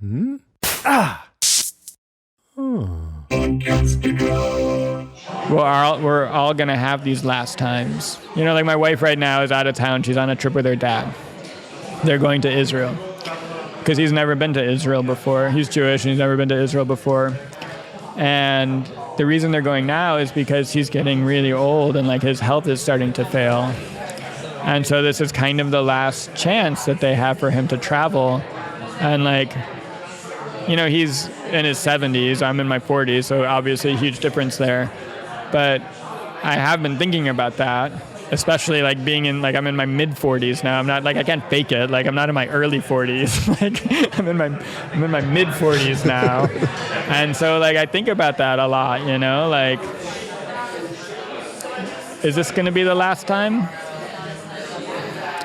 Hmm? Ah! Well, we're all going to have these last times. You know, like my wife right now is out of town. She's on a trip with her dad. They're going to Israel because he's never been to Israel before. He's Jewish and he's never been to Israel before. And the reason they're going now is because he's getting really old and like his health is starting to fail. And so this is kind of the last chance that they have for him to travel. And like, you know, he's in his 70s, I'm in my 40s, so obviously a huge difference there. But I have been thinking about that, especially like being in, like I'm in my mid 40s now. I'm not like, I can't fake it. Like I'm not in my early 40s. Like I'm in my mid 40s now. And so like I think about that a lot, you know, like, is this going to be the last time?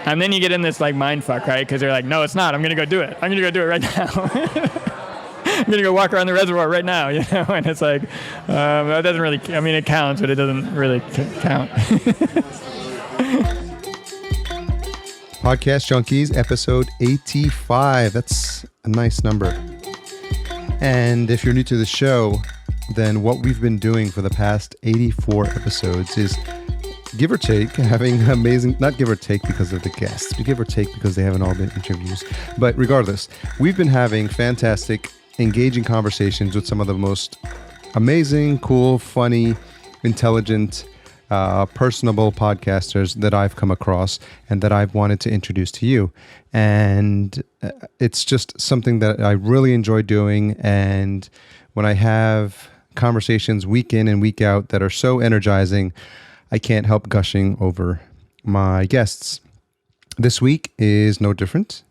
And then you get in this like mind fuck, right? Because you're like, no, it's not. I'm going to go do it. I'm going to go do it right now. I'm going to go walk around the reservoir right now, you know? And it's like, that doesn't really, I mean, it counts, but it doesn't really count. Podcast Junkies, episode 85. That's a nice number. And if you're new to the show, then what we've been doing for the past 84 episodes is, give or take, having amazing, not give or take because of the guests, but give or take because they haven't all been interviews. But regardless, we've been having fantastic, engaging conversations with some of the most amazing, cool, funny, intelligent, personable podcasters that I've come across and that I've wanted to introduce to you. And it's just something that I really enjoy doing. And when I have conversations week in and week out that are so energizing, I can't help gushing over my guests. This week is no different.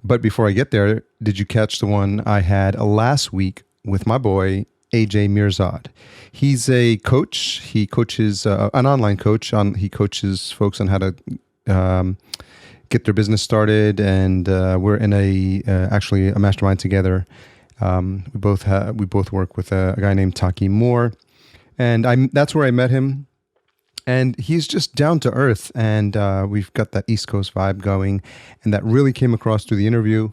But before I get there, did you catch the one I had last week with my boy, AJ Mirzad? He's a coach. He coaches, an online coach. He coaches folks on how to get their business started. And we're in actually a mastermind together. We both work with a guy named Taki Moore. And that's where I met him. And he's just down to earth, and we've got that East Coast vibe going, and that really came across through the interview.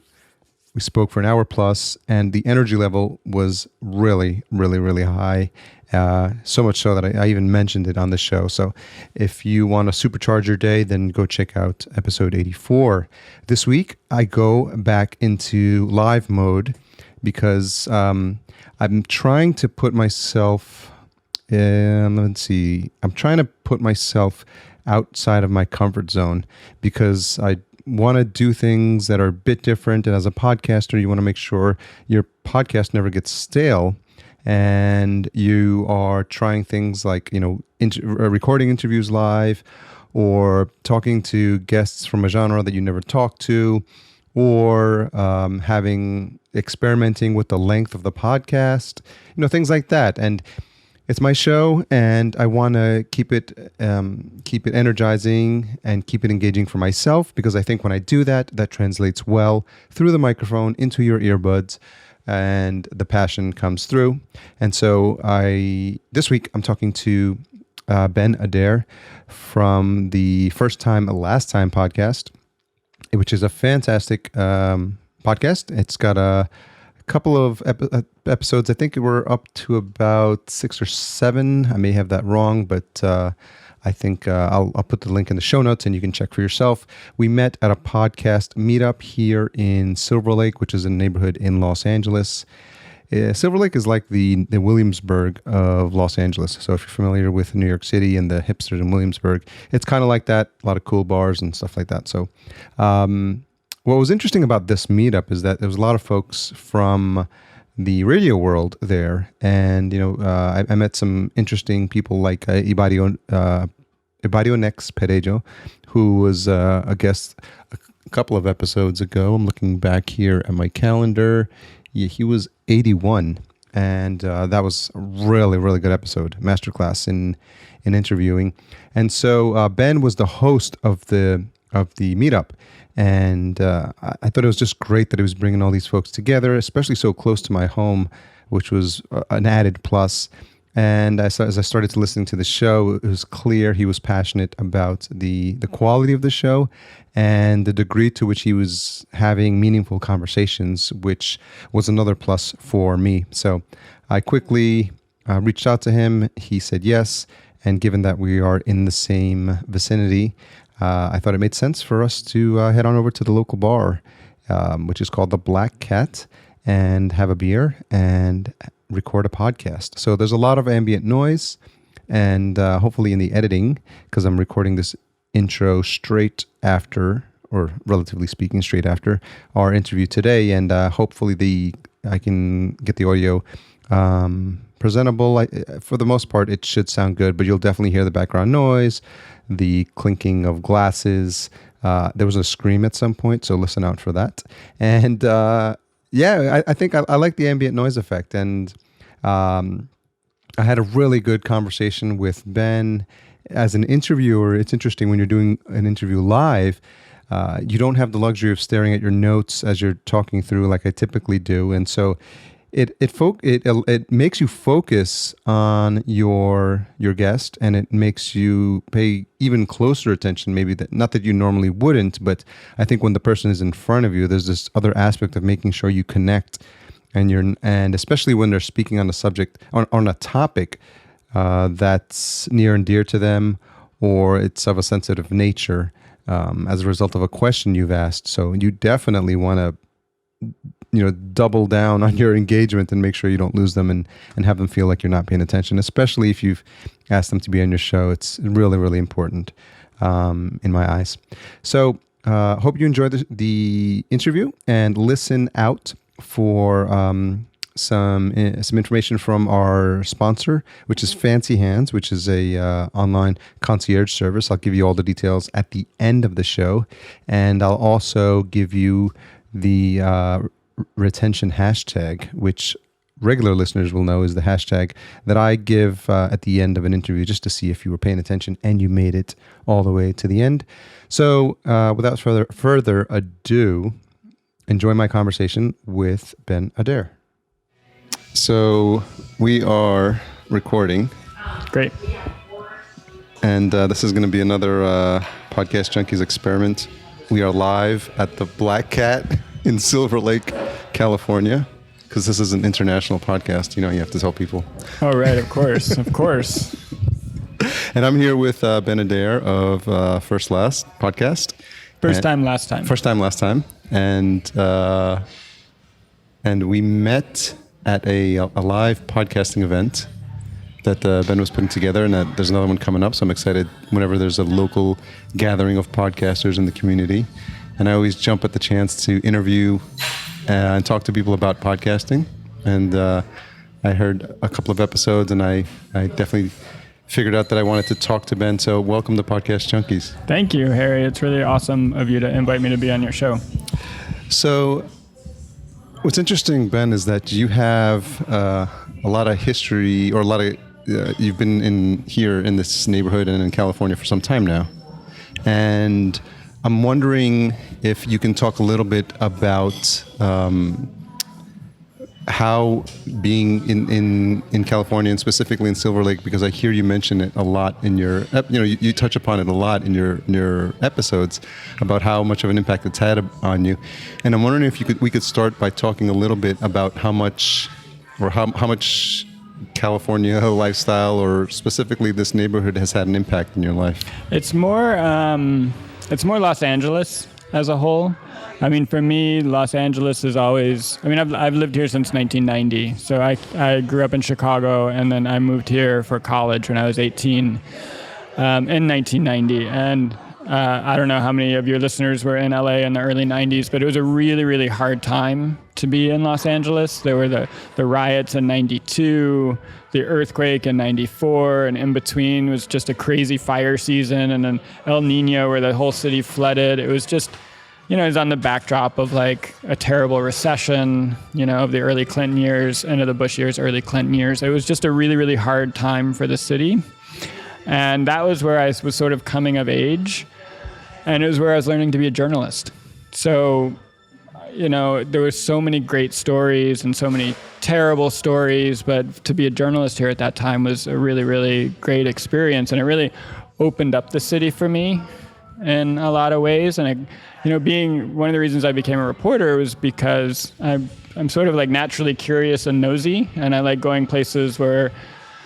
We spoke for an hour plus, and the energy level was really, really, really high. So much so that I even mentioned it on the show. So if you want to supercharge your day, then go check out episode 84. This week, I go back into live mode because I'm trying to put myself... let's see. I'm trying to put myself outside of my comfort zone because I want to do things that are a bit different. And as a podcaster, you want to make sure your podcast never gets stale. And you are trying things like, you know, recording interviews live or talking to guests from a genre that you never talked to, or experimenting with the length of the podcast, you know, things like that. And it's my show, and I want to keep it energizing and keep it engaging for myself, because I think when I do that, that translates well through the microphone into your earbuds, and the passion comes through. And so this week I'm talking to Ben Adair from the First Time, Last Time podcast, which is a fantastic podcast. It's got a couple of episodes. I think we're up to about 6 or 7. I may have that wrong, but I think I'll put the link in the show notes and you can check for yourself. We met at a podcast meetup here in Silver Lake, which is a neighborhood in Los Angeles. Silver Lake is like the Williamsburg of Los Angeles. So if you're familiar with New York City and the hipsters in Williamsburg, it's kind of like that. A lot of cool bars and stuff like that. So what was interesting about this meetup is that there was a lot of folks from the radio world there. And, you know, I met some interesting people like Ibadio Nex Perejo, who was a guest a couple of episodes ago. I'm looking back here at my calendar. Yeah, he was 81. And that was a really, really good episode, masterclass in interviewing. And so Ben was the host of the meetup. And I thought it was just great that he was bringing all these folks together, especially so close to my home, which was an added plus. And as I started to listen to the show, it was clear he was passionate about the quality of the show and the degree to which he was having meaningful conversations, which was another plus for me. So I quickly reached out to him. He said yes. And given that we are in the same vicinity, I thought it made sense for us to head on over to the local bar, which is called the Black Cat, and have a beer and record a podcast. So there's a lot of ambient noise, and hopefully in the editing, because I'm recording this intro straight after, or relatively speaking, straight after our interview today, and hopefully I can get the audio presentable. For the most part, it should sound good, but you'll definitely hear the background noise, the clinking of glasses. There was a scream at some point, so listen out for that. And I think I like the ambient noise effect. And I had a really good conversation with Ben. As an interviewer, it's interesting when you're doing an interview live, you don't have the luxury of staring at your notes as you're talking through like I typically do. And so it makes you focus on your guest, and it makes you pay even closer attention, maybe not that you normally wouldn't, but I think when the person is in front of you, there's this other aspect of making sure you connect, and especially when they're speaking on a subject, on a topic that's near and dear to them, or it's of a sensitive nature as a result of a question you've asked. So you definitely want to double down on your engagement and make sure you don't lose them and have them feel like you're not paying attention, especially if you've asked them to be on your show. It's really, really important in my eyes. So hope you enjoyed the interview, and listen out for some information from our sponsor, which is Fancy Hands, which is a online concierge service. I'll give you all the details at the end of the show, and I'll also give you the retention hashtag, which regular listeners will know is the hashtag that I give at the end of an interview, just to see if you were paying attention and you made it all the way to the end. So without further ado, enjoy my conversation with Ben Adair. So we are recording. Great. And this is going to be another Podcast Junkies experiment. We are live at the Black Cat in Silver Lake, California, because this is an international podcast. You have to tell people. Oh, right. Of course. Of course. And I'm here with Ben Adair of First Last podcast. First time, last time. First time, last time. And we met at a live podcasting event that Ben was putting together, and that there's another one coming up. So I'm excited whenever there's a local gathering of podcasters in the community. And I always jump at the chance to interview and talk to people about podcasting. And I heard a couple of episodes, and I definitely figured out that I wanted to talk to Ben. So welcome to Podcast Junkies. Thank you, Harry. It's really awesome of you to invite me to be on your show. So what's interesting, Ben, is that you have a lot of history, or you've been here in this neighborhood and in California for some time now. And I'm wondering if you can talk a little bit about how being in California, and specifically in Silver Lake, because I hear you mention it a lot in your, you touch upon it a lot in your episodes about how much of an impact it's had on you. And I'm wondering if we could start by talking a little bit about how much California lifestyle, or specifically this neighborhood, has had an impact in your life. It's more Los Angeles as a whole. I mean, for me, Los Angeles is always, I've lived here since 1990. So I grew up in Chicago, and then I moved here for college when I was 18 in 1990. And I don't know how many of your listeners were in LA in the early 90s, but it was a really, really hard time to be in Los Angeles. There were the riots in 92, the earthquake in 94, and in between was just a crazy fire season, and then El Nino where the whole city flooded. It was just, it was on the backdrop of like a terrible recession, of the early Clinton years, end of the Bush years, early Clinton years. It was just a really, really hard time for the city. And that was where I was sort of coming of age. And it was where I was learning to be a journalist. So, there were so many great stories and so many terrible stories, but to be a journalist here at that time was a really, really great experience. And it really opened up the city for me in a lot of ways. And, being one of the reasons I became a reporter was because I'm sort of like naturally curious and nosy, and I like going places where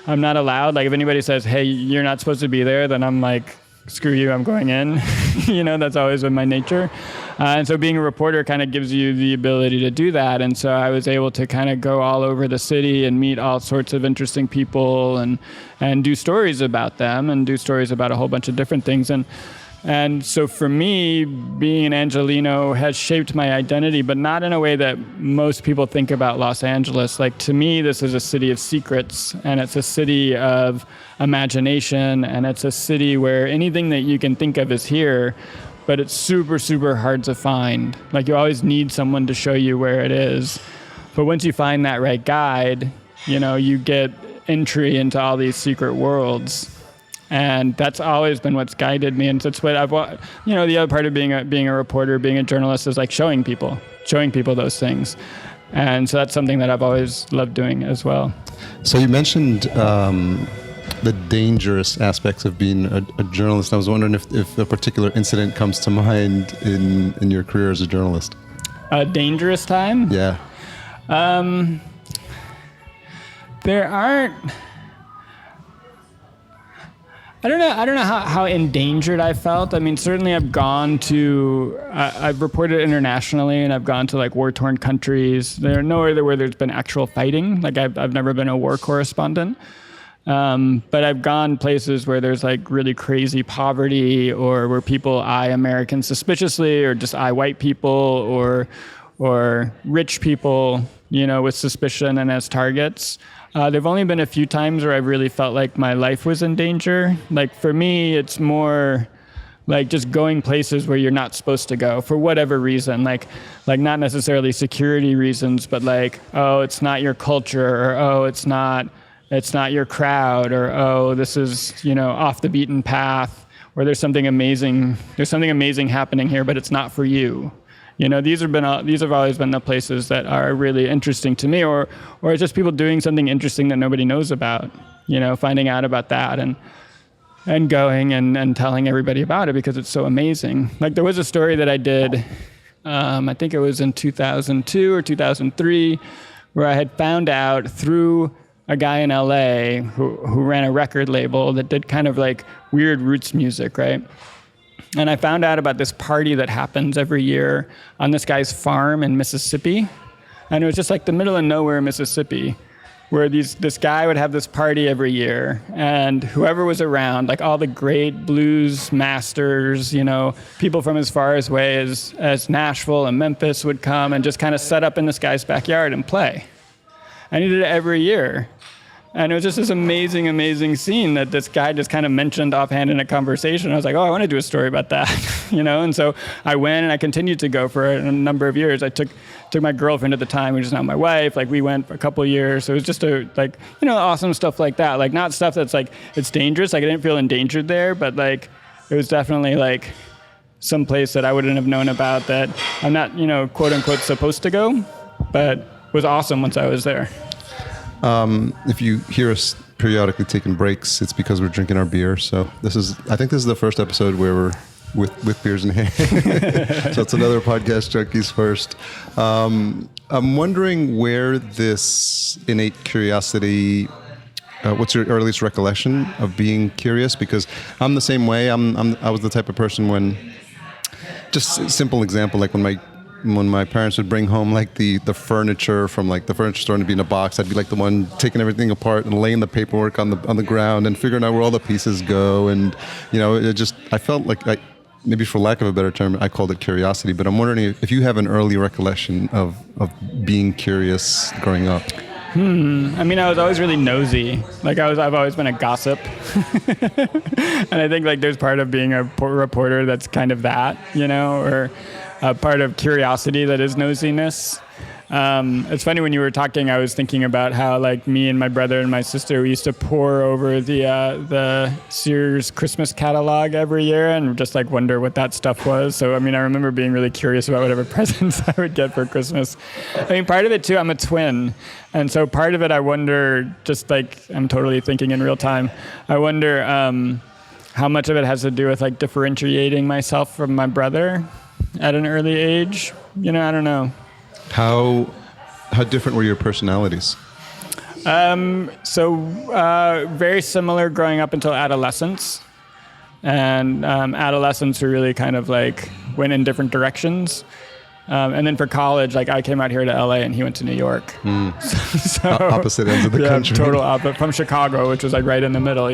I'm not allowed. Like if anybody says, hey, you're not supposed to be there, then I'm like, screw you, I'm going in. That's always been my nature. And so being a reporter kind of gives you the ability to do that. And so I was able to kind of go all over the city and meet all sorts of interesting people and do stories about them and do stories about a whole bunch of different things. And so for me, being an Angelino has shaped my identity, but not in a way that most people think about Los Angeles. Like to me, this is a city of secrets, and it's a city of imagination, and it's a city where anything that you can think of is here, but it's super, super hard to find. Like you always need someone to show you where it is. But once you find that right guide, you get entry into all these secret worlds. And that's always been what's guided me. And that's what the other part of being a reporter, being a journalist is like showing people those things. And so that's something that I've always loved doing as well. So you mentioned the dangerous aspects of being a journalist. I was wondering if a particular incident comes to mind in your career as a journalist. A dangerous time? Yeah. There aren't. I don't know how endangered I felt. I mean, certainly I've reported internationally, and I've gone to like war-torn countries. There are nowhere where there's been actual fighting. Like I've never been a war correspondent. But I've gone places where there's like really crazy poverty, or where people eye Americans suspiciously, or just eye white people or rich people, with suspicion and as targets. There've only been a few times where I've really felt like my life was in danger. Like for me, it's more like just going places where you're not supposed to go for whatever reason. Like not necessarily security reasons, but like, oh, it's not your culture, or oh, it's not your crowd, or oh, this is, off the beaten path, or there's something amazing happening here, but it's not for you. These have always been the places that are really interesting to me, or it's just people doing something interesting that nobody knows about, finding out about that and going and telling everybody about it because it's so amazing. Like there was a story that I did, I think it was in 2002 or 2003, where I had found out through a guy in LA who ran a record label that did kind of like weird roots music, right? And I found out about this party that happens every year on this guy's farm in Mississippi. And it was just like the middle of nowhere, Mississippi, where this guy would have this party every year. And whoever was around, like all the great blues masters, people from as far away as Nashville and Memphis would come and just kind of set up in this guy's backyard and play. And he did it every year. And it was just this amazing, amazing scene that this guy just kind of mentioned offhand in a conversation. I was like, oh, I want to do a story about that, And so I went, and I continued to go for a number of years. I took my girlfriend at the time, which is now my wife. Like we went for a couple of years. So it was just awesome stuff like that. Like not stuff that's like it's dangerous. Like I didn't feel endangered there, but like it was definitely like some place that I wouldn't have known about that I'm not, quote unquote supposed to go, but was awesome once I was there. If you hear us periodically taking breaks, it's because we're drinking our beer. So I think this is the first episode where we're with beers in hand. So it's another podcast, Junkies first. I'm wondering where this innate curiosity, what's your earliest recollection of being curious? Because I'm the same way. I was the type of person when, just a simple example, like when my parents would bring home like the furniture from like the furniture store and it'd be in a box, I'd be like the one taking everything apart and laying the paperwork on the ground and figuring out where all the pieces go. And I felt like maybe for lack of a better term, I called it curiosity. But I'm wondering if you have an early recollection of being curious growing up. I mean, I was always really nosy. Like I've always been a gossip. And I think like there's part of being a reporter that's kind of that, or a part of curiosity that is nosiness. It's funny, when you were talking, I was thinking about how, like, me and my brother and my sister, we used to pore over the Sears Christmas catalog every year and just like wonder what that stuff was. So, I mean, I remember being really curious about whatever presents I would get for Christmas. I mean, part of it too, I'm a twin. And so part of it, I wonder, just like, I'm totally thinking in real time, I wonder how much of it has to do with like differentiating myself from my brother at an early age. I don't know. How different were your personalities? Very similar growing up until adolescence. And adolescence, we really kind of like went in different directions. And then for college, like, I came out here to LA and he went to New York. So opposite ends of the country. Total opposite, from Chicago, which was like right in the middle,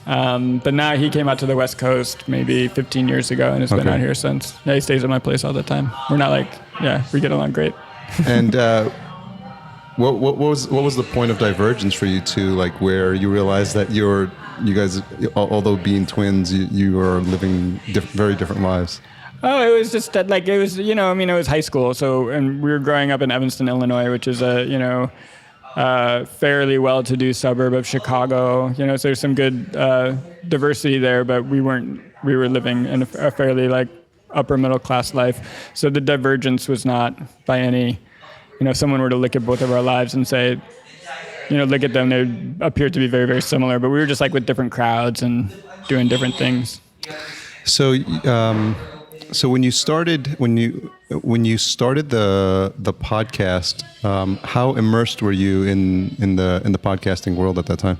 But now he came out to the West Coast maybe 15 years ago and has been out here since. Yeah, he stays at my place all the time. We're not like, we get along great. And what was the point of divergence for you two? Like, where you realized that you guys, although being twins, you are living very different lives? Oh, it was just that, like, it was, it was high school. So, and we were growing up in Evanston, Illinois, which is a, fairly well-to-do suburb of Chicago. So there's some good diversity there, but we were living in a fairly like upper middle class life. So the divergence was not by any, if someone were to look at both of our lives and say, look at them, they appear to be very, very similar, but we were just like with different crowds and doing different things. So, so when you started the podcast, how immersed were you in the podcasting world at that time?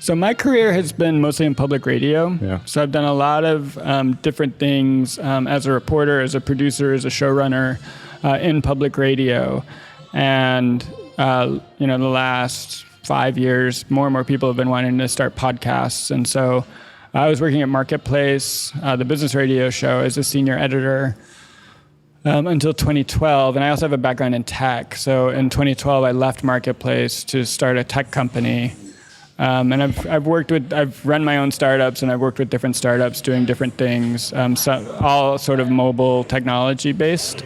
So my career has been mostly in public radio. Yeah. So I've done a lot of different things as a reporter, as a producer, as a showrunner in public radio. And the last 5 years, more and more people have been wanting to start podcasts. And so I was working at Marketplace, the business radio show, as a senior editor until 2012. And I also have a background in tech. So in 2012, I left Marketplace to start a tech company. And I've run my own startups, and I've worked with different startups doing different things, all sort of mobile technology based.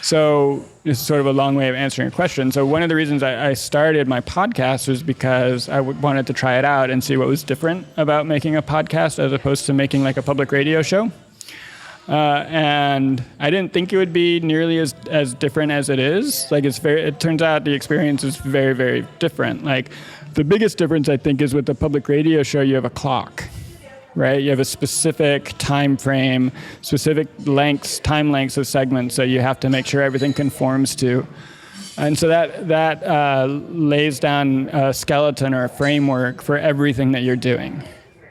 So this is sort of a long way of answering your question. So one of the reasons I started my podcast was because I wanted to try it out and see what was different about making a podcast as opposed to making like a public radio show. And I didn't think it would be nearly as different as it is. Like, it turns out the experience is very, very different. Like, the biggest difference, I think, is with the public radio show, you have a clock. Right? You have a specific time frame, specific time lengths of segments that you have to make sure everything conforms to. And so that lays down a skeleton or a framework for everything that you're doing,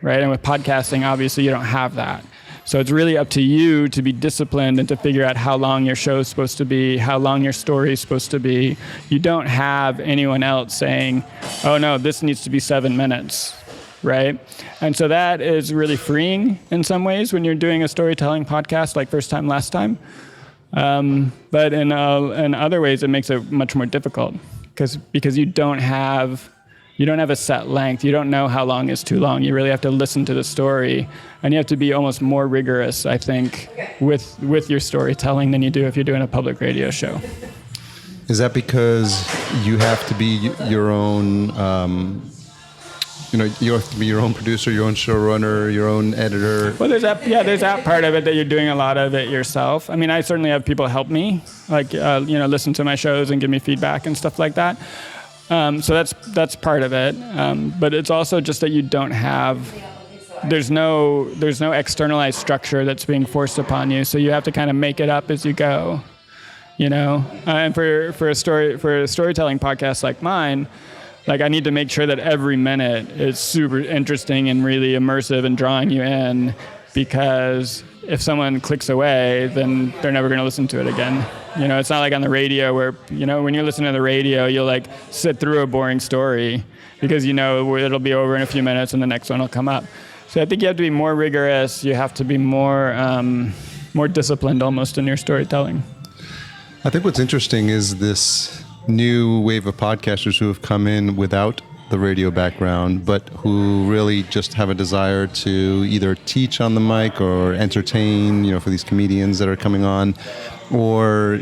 right? And with podcasting, obviously, you don't have that. So it's really up to you to be disciplined and to figure out how long your show is supposed to be, how long your story is supposed to be. You don't have anyone else saying, oh, no, this needs to be 7 minutes. Right? And so that is really freeing in some ways when you're doing a storytelling podcast, like First Time, Last Time. But in other ways, it makes it much more difficult because you don't have a set length. You don't know how long is too long. You really have to listen to the story, and you have to be almost more rigorous, I think, with your storytelling than you do if you're doing a public radio show. Is that because you have to be your own? You have to be your own producer, your own showrunner, your own editor. Well, there's that part of it that you're doing a lot of it yourself. I mean, I certainly have people help me, like, listen to my shows and give me feedback and stuff like that. So that's part of it. But it's also just that you don't have, there's no externalized structure that's being forced upon you. So you have to kind of make it up as you go, And for a storytelling podcast like mine, like, I need to make sure that every minute is super interesting and really immersive and drawing you in, because if someone clicks away, then they're never going to listen to it again. It's not like on the radio where, when you're listening to the radio, you'll like sit through a boring story because it'll be over in a few minutes and the next one will come up. So I think you have to be more rigorous. You have to be more disciplined almost in your storytelling. I think what's interesting is this new wave of podcasters who have come in without the radio background, but who really just have a desire to either teach on the mic or entertain, for these comedians that are coming on, or,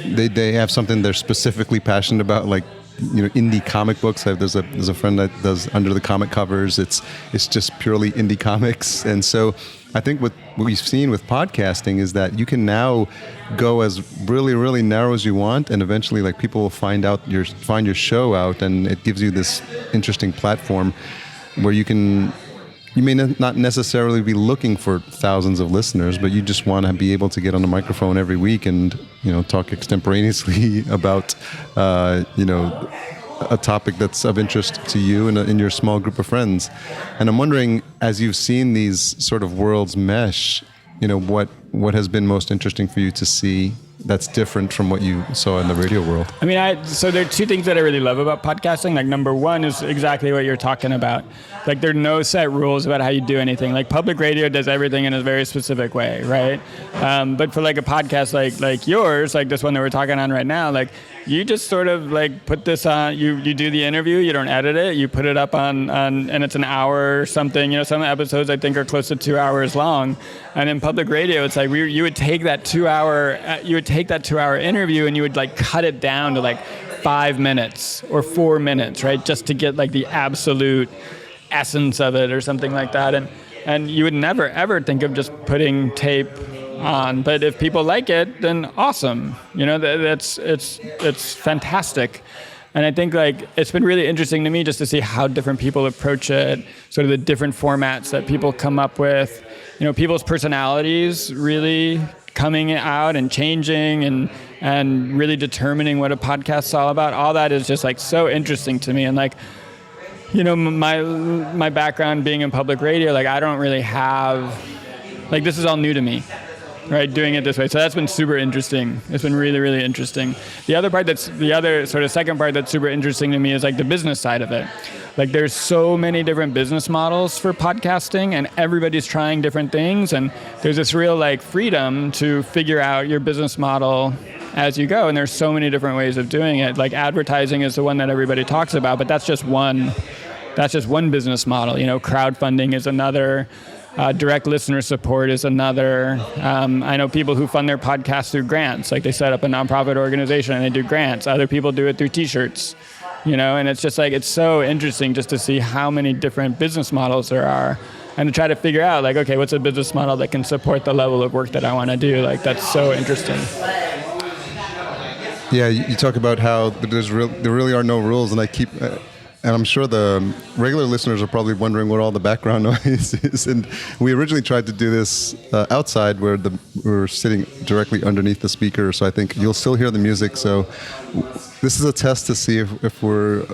they have something they're specifically passionate about, like, indie comic books. There's a friend that does Under the Comic Covers. It's just purely indie comics. And so I think what we've seen with podcasting is that you can now go as really, really narrow as you want, and eventually, like, people will find your show out, and it gives you this interesting platform where you may not necessarily be looking for thousands of listeners, but you just want to be able to get on the microphone every week and, talk extemporaneously about, a topic that's of interest to you and in your small group of friends. And I'm wondering, as you've seen these sort of worlds mesh, what has been most interesting for you to see that's different from what you saw in the radio world? I mean, so there are two things that I really love about podcasting. Like, number one is exactly what you're talking about. Like, there are no set rules about how you do anything. Like, public radio does everything in a very specific way, right? But for like a podcast like yours, like this one that we're talking on right now, like, you just sort of like put this on, you do the interview, you don't edit it, you put it up on and it's an hour or something. Some episodes I think are close to 2 hours long. And in public radio, it's like you would take that 2 hour interview and you would like cut it down to like 5 minutes or 4 minutes, right? Just to get like the absolute essence of it or something like that. And you would never ever think of just putting tape on, but if people like it, then awesome. It's fantastic. And I think like it's been really interesting to me just to see how different people approach it, sort of the different formats that people come up with, people's personalities really coming out and changing and really determining what a podcast's all about. All that is just like so interesting to me. And like, my background being in public radio, like I don't really have, like this is all new to me, right? Doing it this way. So that's been super interesting. It's been really, really interesting. The other sort of second part that's super interesting to me is like the business side of it. Like there's so many different business models for podcasting and everybody's trying different things. And there's this real like freedom to figure out your business model as you go. And there's so many different ways of doing it. Like advertising is the one that everybody talks about, but that's just one business model. Crowdfunding is another. Direct listener support is another. I know people who fund their podcasts through grants. Like they set up a nonprofit organization and they do grants. Other people do it through T-shirts. And it's just like, it's so interesting just to see how many different business models there are and to try to figure out like, okay, what's a business model that can support the level of work that I want to do? Like, that's so interesting. Yeah, you talk about how there really are no rules, and and I'm sure the regular listeners are probably wondering what all the background noise is. And we originally tried to do this outside where we're sitting directly underneath the speaker. So I think you'll still hear the music. So this is a test to see if we're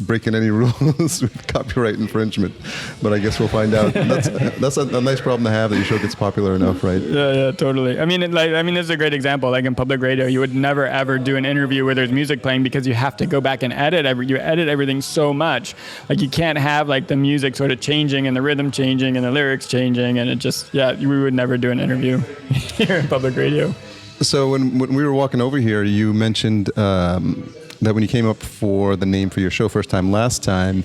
breaking any rules with copyright infringement. But I guess we'll find out. That's a nice problem to have, that your show gets popular enough, right? Yeah, totally. I mean, this is a great example. Like in public radio, you would never ever do an interview where there's music playing because you have to go back and edit everything so much. Like you can't have like the music sort of changing and the rhythm changing and the lyrics changing, and it just, we would never do an interview here in public radio. So when we were walking over here, you mentioned that when you came up for the name for your show first time last time,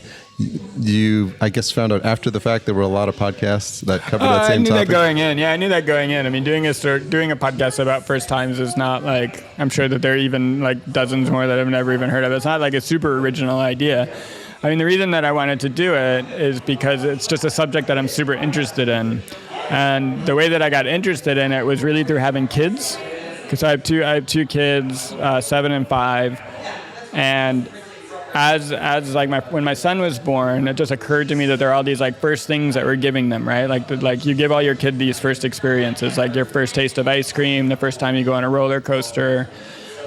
you, I guess, found out after the fact there were a lot of podcasts that covered that same topic. I knew that going in. I mean, doing a podcast about first times is not like, I'm sure that there are even like dozens more that I've never even heard of. It's not like a super original idea. I mean, the reason that I wanted to do it is because it's just a subject that I'm super interested in. And the way that I got interested in it was really through having kids. Because I have two kids, 7 and 5. And as like when my son was born, it just occurred to me that there are all these like first things that we're giving them, right? Like you give all your kid these first experiences, like your first taste of ice cream, the first time you go on a roller coaster.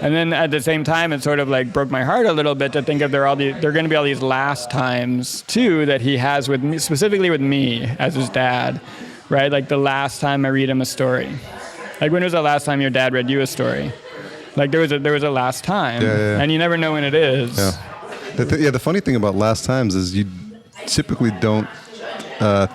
And then at the same time, it sort of like broke my heart a little bit to think of there are going to be all these last times too that he has with me, specifically with me as his dad, right? Like the last time I read him a story. Like when was the last time your dad read you a story? Like there was a last time, and you never know when it is. Yeah. The funny thing about last times is you typically don't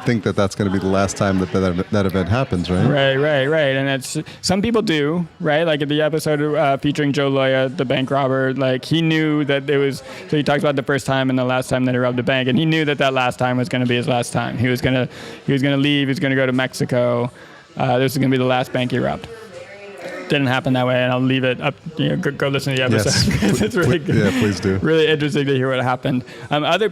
think that that's going to be the last time that event happens, right? Right. And it's some people do, right? Like at the episode featuring Joe Loya, the bank robber, like he knew that it was. So he talks about the first time and the last time that he robbed a bank, and he knew that last time was going to be his last time. He was gonna leave. He was gonna go to Mexico. This is gonna be the last bank he robbed. Didn't happen that way, and I'll leave it up. Go listen to the episode. Yes. It's really good. Yeah, please do. Really interesting to hear what happened.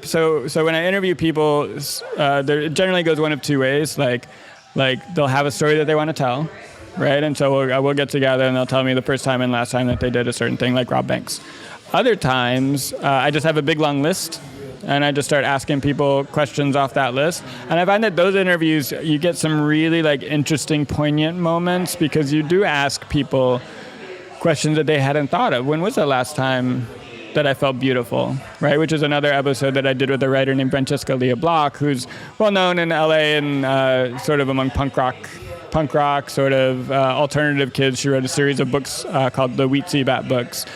So when I interview people, there generally goes one of two ways. Like they'll have a story that they want to tell, right? And so we'll get together and they'll tell me the first time and last time that they did a certain thing, like rob banks. Other times, I just have a big long list. And I just start asking people questions off that list. And I find that those interviews, you get some really like interesting, poignant moments because you do ask people questions that they hadn't thought of. When was the last time that I felt beautiful, right? Which is another episode that I did with a writer named Francesca Leah Block, who's well known in LA and sort of among punk rock, sort of alternative kids. She wrote a series of books called the Wheat Bat books.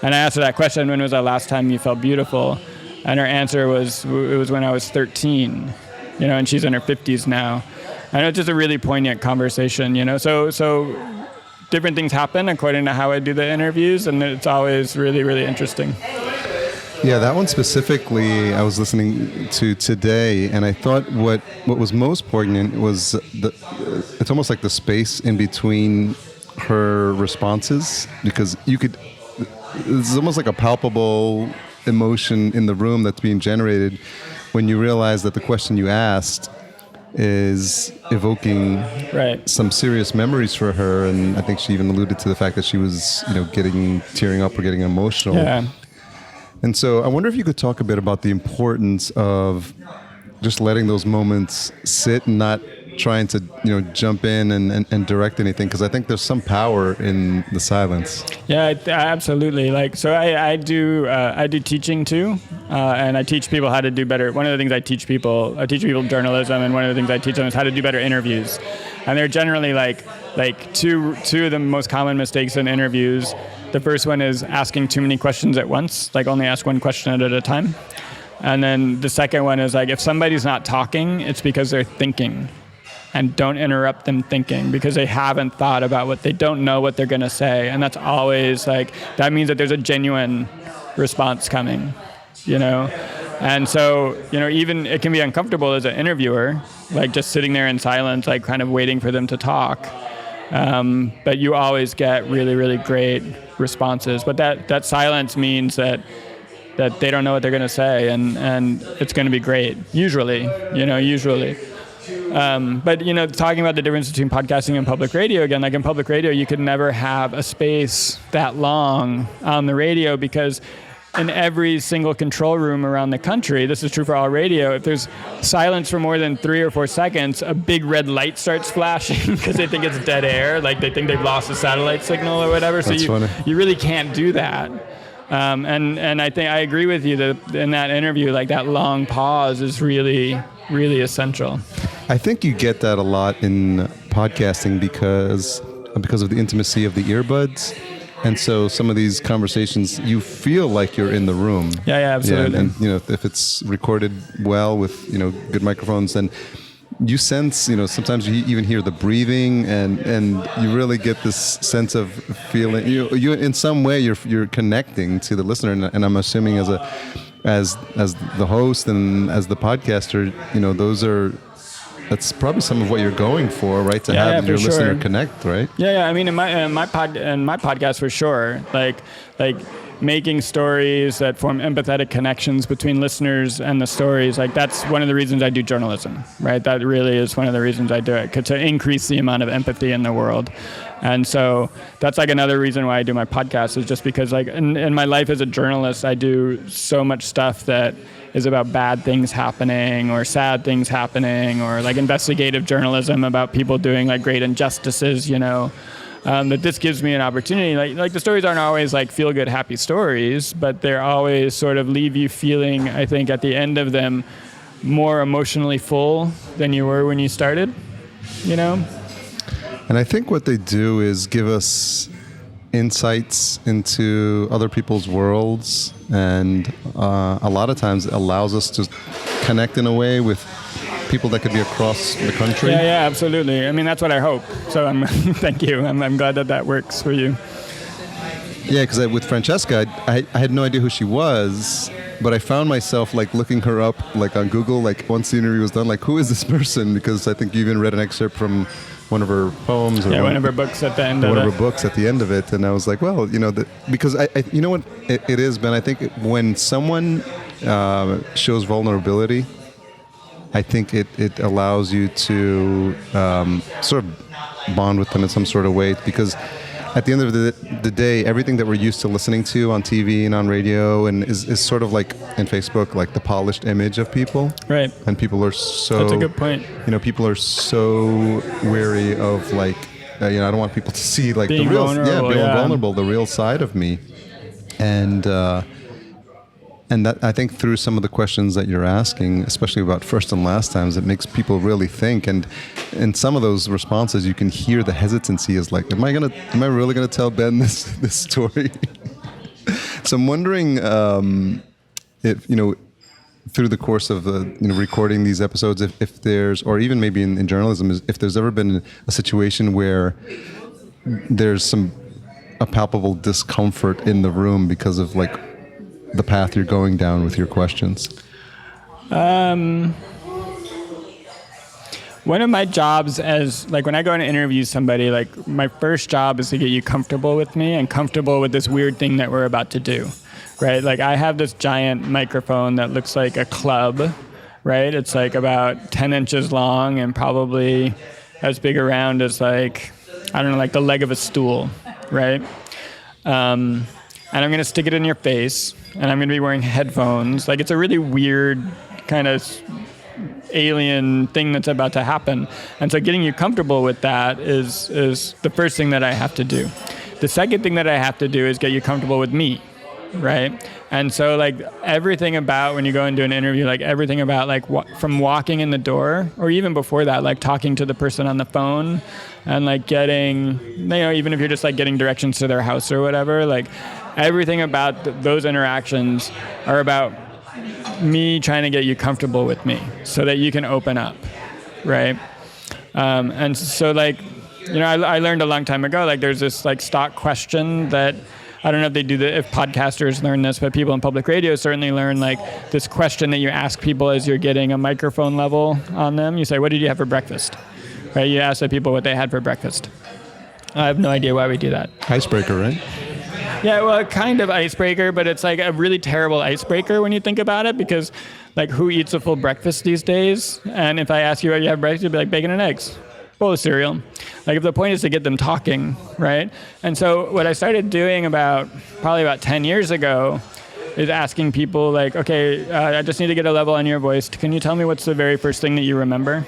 And I asked her that question, when was the last time you felt beautiful? And her answer was, it was when I was 13, and she's in her 50s now. And it's just a really poignant conversation, So different things happen according to how I do the interviews, and it's always really, really interesting. Yeah, that one specifically I was listening to today, and I thought what was most poignant was it's almost like the space in between her responses, because it's almost like a palpable emotion in the room that's being generated when you realize that the question you asked is evoking some serious memories for her, and I think she even alluded to the fact that she was, tearing up or getting emotional. Yeah. And so I wonder if you could talk a bit about the importance of just letting those moments sit and not trying to jump in and direct anything, because I think there's some power in the silence. Yeah, absolutely. I do teaching too, and I teach people how to do better. One of the things I teach people journalism, and one of the things I teach them is how to do better interviews. And they're generally like two of the most common mistakes in interviews. The first one is asking too many questions at once, like only ask one question at a time. And then the second one is like if somebody's not talking, it's because they're thinking. And don't interrupt them thinking, because they haven't thought about they don't know what they're going to say. And that's always that means that there's a genuine response coming, And so, even it can be uncomfortable as an interviewer, just sitting there in silence, kind of waiting for them to talk. But you always get really, really great responses. But that silence means that they don't know what they're going to say, and it's going to be great, usually. But talking about the difference between podcasting and public radio again, in public radio, you could never have a space that long on the radio, because in every single control room around the country, this is true for all radio, if there's silence for more than 3 or 4 seconds, a big red light starts flashing because they think it's dead air, they think they've lost a satellite signal or whatever. So you really can't do that. And I think I agree with you that in that interview, that long pause is really, really essential. I think you get that a lot in podcasting because of the intimacy of the earbuds. And so some of these conversations, you feel like you're in the room. Yeah, absolutely. And if it's recorded well with, good microphones, then you sense, sometimes you even hear the breathing, and you really get this sense of feeling. You in some way you're connecting to the listener, and I'm assuming as the host and as the podcaster, that's probably some of what you're going for, right? To have your listener connect, right? Yeah. I mean, in my podcast for sure, making stories that form empathetic connections between listeners and the stories, that's one of the reasons I do journalism, right? That really is one of the reasons I do it, to increase the amount of empathy in the world. And so that's another reason why I do my podcast, is just because in my life as a journalist, I do so much stuff that is about bad things happening or sad things happening, or investigative journalism about people doing great injustices, that this gives me an opportunity. The stories aren't always feel good, happy stories, but they're always sort of leave you feeling, I think, at the end of them, more emotionally full than you were when you started, And I think what they do is give us insights into other people's worlds, and a lot of times it allows us to connect in a way with people that could be across the country? Yeah, absolutely. I mean, that's what I hope. So thank you. I'm glad that works for you. Yeah, because with Francesca, I had no idea who she was, but I found myself like looking her up like on Google, like once the interview was done, like who is this person? Because I think you even read an excerpt from one of her poems or one of her books at the end of it. One of her books at the end of it, and I was like, well, because I you know what it is, Ben. I think when someone shows vulnerability, I think it allows you to sort of bond with them in some sort of way, because at the end of the day, everything that we're used to listening to on TV and on radio and is sort of like in Facebook, like the polished image of people. Right. And people are so... That's a good point. People are so weary of like, I don't want people to see like being the real... vulnerable, being vulnerable, the real side of me. And that, I think through some of the questions that you're asking, especially about first and last times, it makes people really think. And in some of those responses, you can hear the hesitancy is like, am I really gonna tell Ben this story? So I'm wondering if, through the course of recording these episodes, if there's, or even maybe in journalism, if there's ever been a situation where there's a palpable discomfort in the room because of like the path you're going down with your questions. One of my jobs when I go and interview somebody, like my first job is to get you comfortable with me and comfortable with this weird thing that we're about to do, right? Like I have this giant microphone that looks like a club, right? It's like about 10 inches long and probably as big around as like, I don't know, like the leg of a stool, right? And I'm going to stick it in your face, and I'm going to be wearing headphones. Like, it's a really weird kind of alien thing that's about to happen. And so getting you comfortable with that is the first thing that I have to do. The second thing that I have to do is get you comfortable with me, right? And so, like, everything about when you go into an interview, like, everything about, like, from walking in the door, or even before that, like, talking to the person on the phone, and, like, getting, even if you're just, like, getting directions to their house or whatever, like, everything about those interactions are about me trying to get you comfortable with me so that you can open up, right? And so, like, I learned a long time ago, like, there's this, like, stock question that, I don't know if they do if podcasters learn this, but people in public radio certainly learn, like, this question that you ask people as you're getting a microphone level on them. You say, what did you have for breakfast? Right? You ask the people what they had for breakfast. I have no idea why we do that. Icebreaker, right? Yeah, well, kind of icebreaker, but it's like a really terrible icebreaker when you think about it, because, like, who eats a full breakfast these days? And if I ask you what you have for breakfast, you'd be like, bacon and eggs, bowl of cereal. Like, if the point is to get them talking, right? And so what I started doing probably about 10 years ago is asking people, like, okay, I just need to get a level on your voice. Can you tell me what's the very first thing that you remember?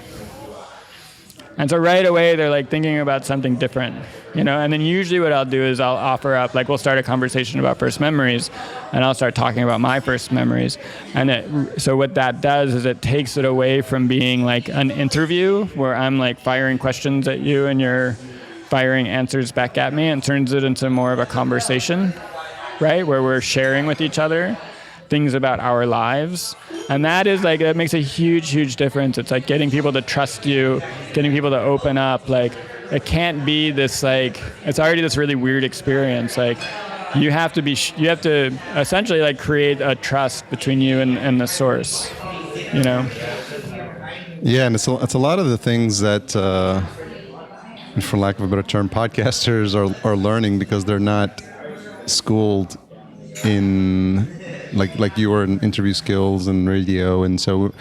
And so right away, they're like thinking about something different, and then usually what I'll do is I'll offer up, like, we'll start a conversation about first memories, and I'll start talking about my first memories. And so what that does is it takes it away from being like an interview where I'm like firing questions at you and you're firing answers back at me, and turns it into more of a conversation, right? Where we're sharing with each other things about our lives. And that makes a huge, huge difference. It's like getting people to trust you, getting people to open up. Like, it can't be this, like, it's already this really weird experience. Like, you have to essentially, like, create a trust between you and the source, Yeah, and it's a lot of the things that, for lack of a better term, podcasters are learning because they're not schooled in, like you were in interview skills and radio, and so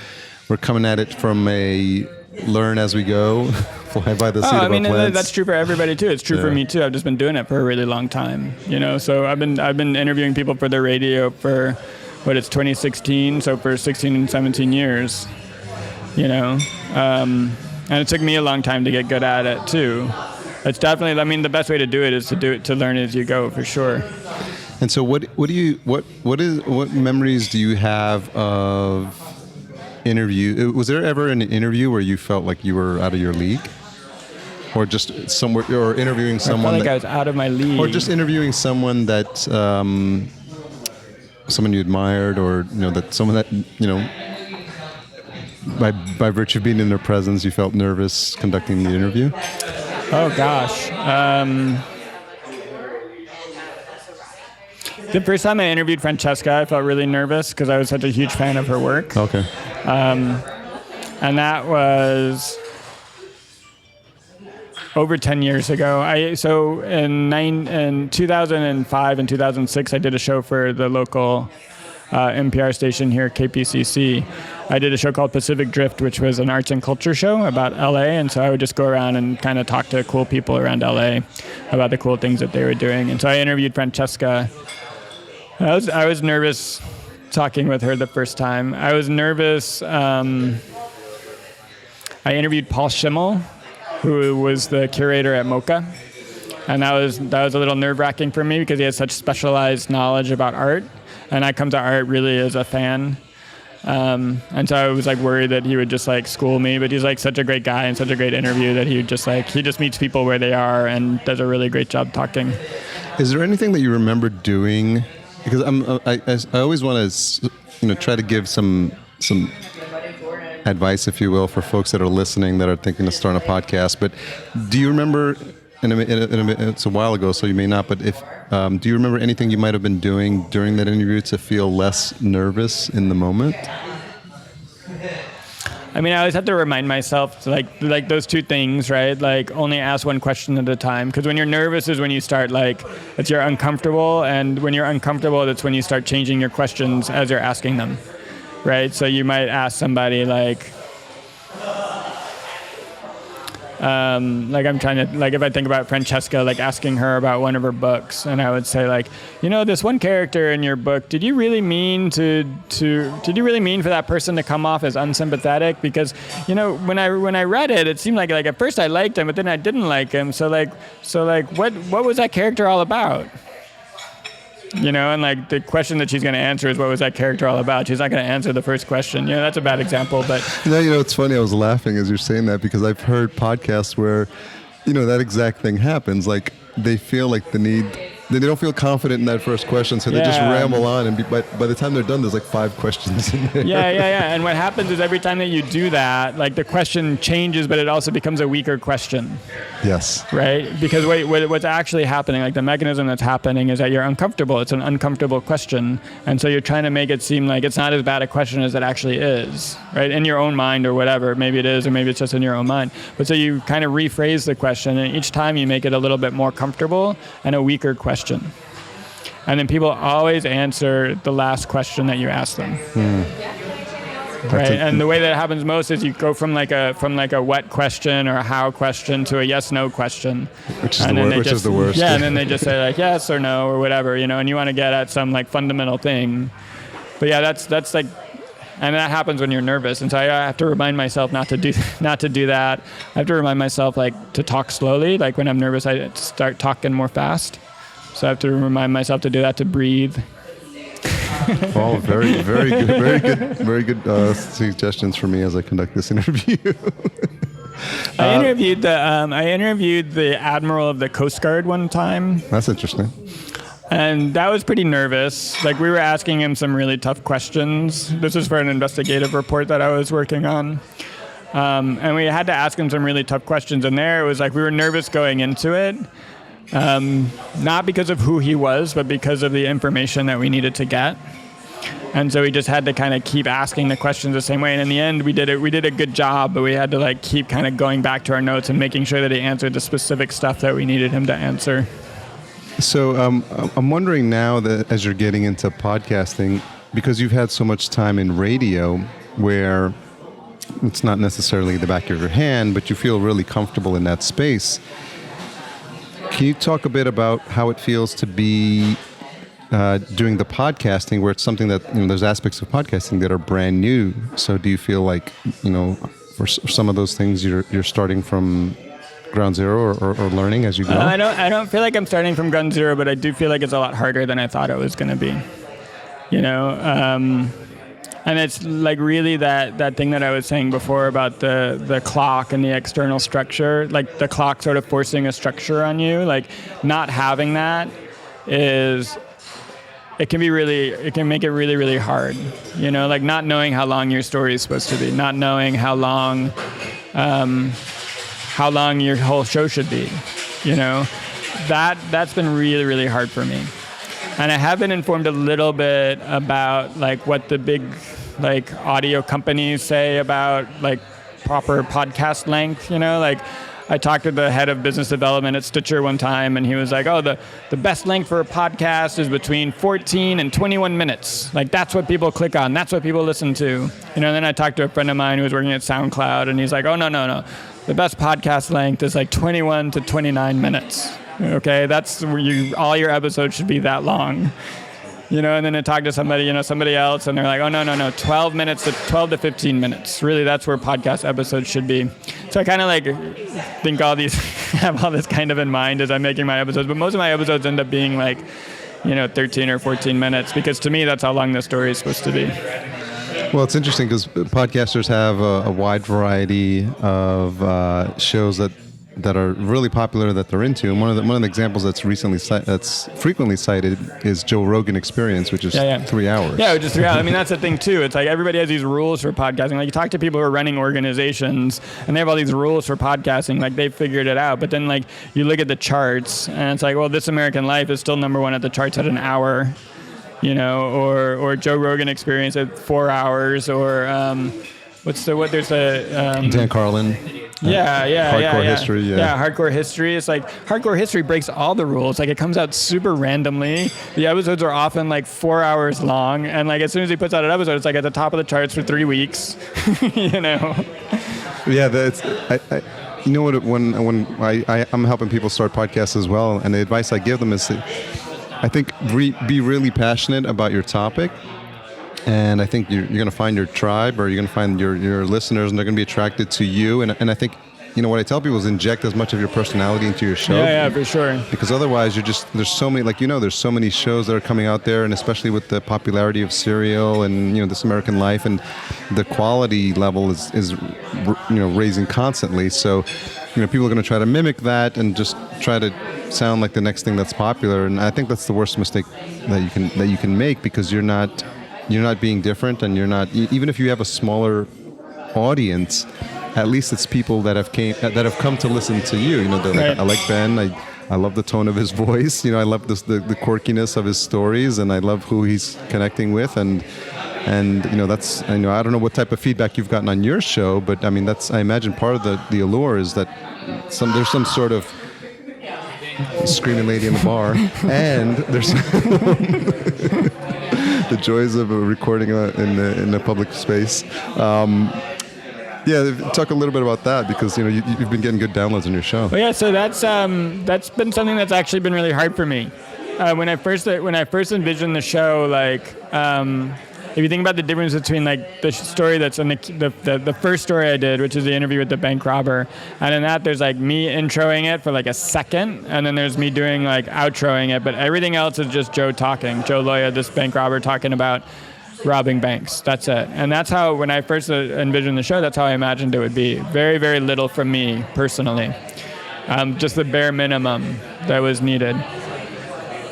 we're coming at it from a learn as we go, fly by the seat of our pants. That's true for everybody too. It's true for me too. I've just been doing it for a really long time, So I've been interviewing people for the radio for it's 2016, so for 16 and 17 years, and it took me a long time to get good at it too. It's definitely, the best way to do it is to learn as you go, for sure. And so what memories do you have of interview? Was there ever an interview where you felt like you were out of your league? Or just somewhere, or interviewing someone I felt like I was out of my league. Or just interviewing someone that someone you admired, or that someone that by virtue of being in their presence, you felt nervous conducting the interview? Oh gosh. The first time I interviewed Francesca, I felt really nervous because I was such a huge fan of her work. Okay. And that was over 10 years ago. So in 2005 and 2006, I did a show for the local NPR station here, KPCC. I did a show called Pacific Drift, which was an arts and culture show about LA. And so I would just go around and kind of talk to cool people around LA about the cool things that they were doing. And so I interviewed Francesca. I was nervous talking with her the first time. I was nervous. I interviewed Paul Schimmel, who was the curator at MoCA. And that was a little nerve-wracking for me because he has such specialized knowledge about art. And I come to art really as a fan. And so I was like worried that he would just like school me, but he's like such a great guy and such a great interview that he just meets people where they are and does a really great job talking. Is there anything that you remember doing? Because I always want to try to give some advice, if you will, for folks that are listening that are thinking of starting a podcast. But do you remember? And it's a while ago, so you may not. But do you remember anything you might have been doing during that interview to feel less nervous in the moment? I mean, I always have to remind myself, like those two things, right? Like, only ask one question at a time. Because when you're nervous is when you start, you're uncomfortable. And when you're uncomfortable, that's when you start changing your questions as you're asking them, right? So you might ask somebody, I'm trying to, if I think about Francesca, asking her about one of her books, and I would say, this one character in your book, did you really mean did you really mean for that person to come off as unsympathetic? Because, when I read it, it seemed like at first I liked him, but then I didn't like him. So what was that character all about? And the question that she's going to answer is, what was that character all about? She's not going to answer the first question. That's a bad example, but... It's funny. I was laughing as you're saying that because I've heard podcasts where, that exact thing happens. They feel like the need... They don't feel confident in that first question, so they just ramble on, and by the time they're done, there's 5 questions in there. Yeah. And what happens is every time that you do that, the question changes, but it also becomes a weaker question. Yes. Right? Because what's actually happening, the mechanism that's happening is that you're uncomfortable. It's an uncomfortable question, and so you're trying to make it seem like it's not as bad a question as it actually is, right? In your own mind or whatever. Maybe it is, or maybe it's just in your own mind. But so you kind of rephrase the question, and each time you make it a little bit more comfortable and a weaker question. And then people always answer the last question that you ask them. Right? And the way that happens most is you go from a what question or a how question to a yes/no question. Which is the worst. Yeah, and then they just say yes or no or whatever, and you want to get at some fundamental thing. But yeah, that's and that happens when you're nervous. And so I have to remind myself not to do that. I have to remind myself to talk slowly. When I'm nervous, I start talking more fast. So I have to remind myself to do that, to breathe. All very, very good, very good suggestions for me as I conduct this interview. I interviewed the admiral of the Coast Guard one time. That's interesting. And that was pretty nervous. We were asking him some really tough questions. This was for an investigative report that I was working on. And we had to ask him some really tough questions. And there it was we were nervous going into it. Not because of who he was, but because of the information that we needed to get. And so we just had to kind of keep asking the questions the same way. And in the end, we did a good job, but we had to keep kind of going back to our notes and making sure that he answered the specific stuff that we needed him to answer. So I'm wondering now that as you're getting into podcasting, because you've had so much time in radio where it's not necessarily the back of your hand, but you feel really comfortable in that space. Can you talk a bit about how it feels to be doing the podcasting, where it's something that, there's aspects of podcasting that are brand new. So do you feel for some of those things you're starting from ground zero or learning as you go? I don't feel like I'm starting from ground zero, but I do feel like it's a lot harder than I thought it was going to be. And it's really that thing that I was saying before about the clock and the external structure, the clock sort of forcing a structure on you. Not having that is it can make it really, really hard. Like not knowing how long your story is supposed to be, not knowing how long your whole show should be. That's been really, really hard for me. And I have been informed a little bit about like what the big like audio companies say about like proper podcast length. Like I talked to the head of business development at Stitcher one time, and he was like, oh, the best length for a podcast is between 14 and 21 minutes. Like that's what people click on. That's what people listen to. And then I talked to a friend of mine who was working at SoundCloud, and he's like, oh, no. The best podcast length is like 21 to 29 minutes. Okay, that's where all your episodes should be that long. And then I talked to somebody else, and they're like, oh, no, 12 to 15 minutes. Really, that's where podcast episodes should be. So I kind of like think have all this kind of in mind as I'm making my episodes, but most of my episodes end up being like, 13 or 14 minutes, because to me, that's how long the story is supposed to be. Well, it's interesting because podcasters have a wide variety of shows that are really popular that they're into, and one of the examples that's frequently cited is Joe Rogan Experience, which is 3 hours. Yeah, just 3 hours. I mean, that's the thing too. It's like everybody has these rules for podcasting. Like you talk to people who are running organizations, and they have all these rules for podcasting. Like they've figured it out. But then like you look at the charts, and it's like, well, This American Life is still number one at the charts at an hour, or Joe Rogan Experience at 4 hours, or Dan Carlin. Hardcore History. Yeah, Hardcore History. It's like Hardcore History breaks all the rules. Like it comes out super randomly. The episodes are often like 4 hours long, and like as soon as he puts out an episode, it's like at the top of the charts for 3 weeks. Yeah, that's. I'm helping people start podcasts as well, and the advice I give them is, I think be really passionate about your topic. And I think you're going to find your tribe, or you're going to find your listeners, and they're going to be attracted to you. And I think, what I tell people is inject as much of your personality into your show. Yeah, for sure. Because otherwise, there's so many, there's so many shows that are coming out there, and especially with the popularity of Serial and, This American Life, and the quality level is raising constantly. So, people are going to try to mimic that and just try to sound like the next thing that's popular. And I think that's the worst mistake that you can make, because you're not being different, and you're not, even if you have a smaller audience, at least it's people that have come to listen to you. Like, I like Ben. I love the tone of his voice. I love the quirkiness of his stories, and I love who he's connecting with, and that's, I don't know what type of feedback you've gotten on your show, but I mean I imagine part of the allure is that there's some sort of screaming lady in the bar, and there's the joys of recording in a public space. Talk a little bit about that, because you've been getting good downloads on your show. Well, yeah, so that's been something that's actually been really hard for me. When I first envisioned the show, like if you think about the difference between like the story that's in the first story I did, which is the interview with the bank robber, and in that there's like me introing it for like a second, and then there's me doing like outroing it, but everything else is just Joe talking. Joe Loya, this bank robber, talking about robbing banks. That's it. And that's how, when I first envisioned the show, that's how I imagined it would be. Very, very little from me personally. Just the bare minimum that was needed.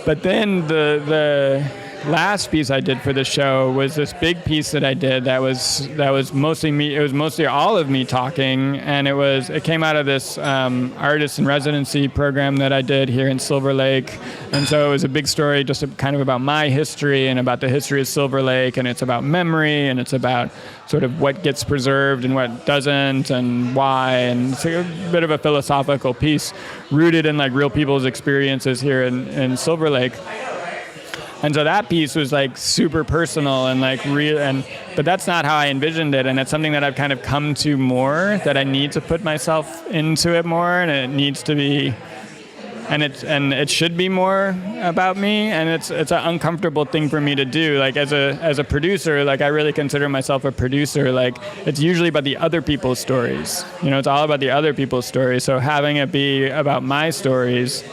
But then the last piece I did for the show was this big piece that I did that was mostly me. It was mostly all of me talking, and it came out of this artist in residency program that I did here in Silver Lake. And so it was a big story, just kind of about my history and about the history of Silver Lake, and it's about memory, and it's about sort of what gets preserved and what doesn't, and why, and it's a bit of a philosophical piece rooted in like real people's experiences here in Silver Lake. And so that piece was like super personal and like real, but that's not how I envisioned it, and it's something that I've kind of come to more, that I need to put myself into it more, and it needs to be, and it should be more about me, and it's an uncomfortable thing for me to do. Like as a producer, like I really consider myself a producer. Like it's usually about the other people's stories. It's all about the other people's stories. So having it be about my stories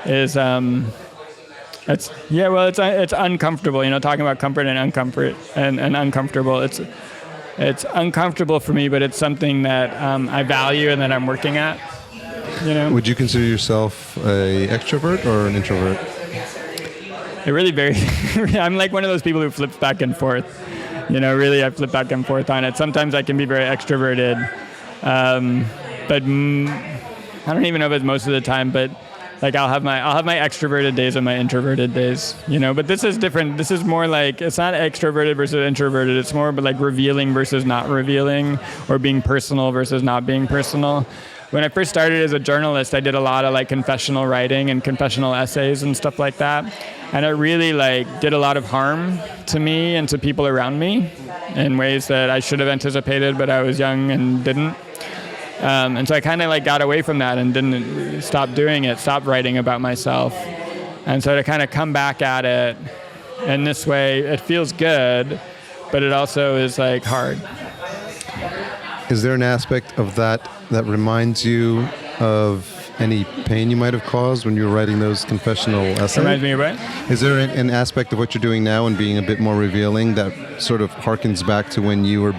is it's uncomfortable, talking about comfort and uncomfort and uncomfortable. It's uncomfortable for me, but it's something that I value and that I'm working at. Would you consider yourself an extrovert or an introvert? It really varies. I'm like one of those people who flips back and forth. Really, I flip back and forth on it. Sometimes I can be very extroverted, but I don't even know if it's most of the time. But like I'll have my extroverted days and my introverted days. But this is different. This is more like it's not extroverted versus introverted. It's more but like revealing versus not revealing, or being personal versus not being personal. When I first started as a journalist, I did a lot of like confessional writing and confessional essays and stuff like that. And it really like did a lot of harm to me and to people around me in ways that I should have anticipated, but I was young and didn't. And so I kind of like got away from that and didn't stop doing it, stopped writing about myself. And so to kind of come back at it in this way, it feels good, but it also is like hard. Is there an aspect of that reminds you of any pain you might have caused when you were writing those confessional essays? Reminds me of what? Is there an aspect of what you're doing now and being a bit more revealing that sort of harkens back to when you were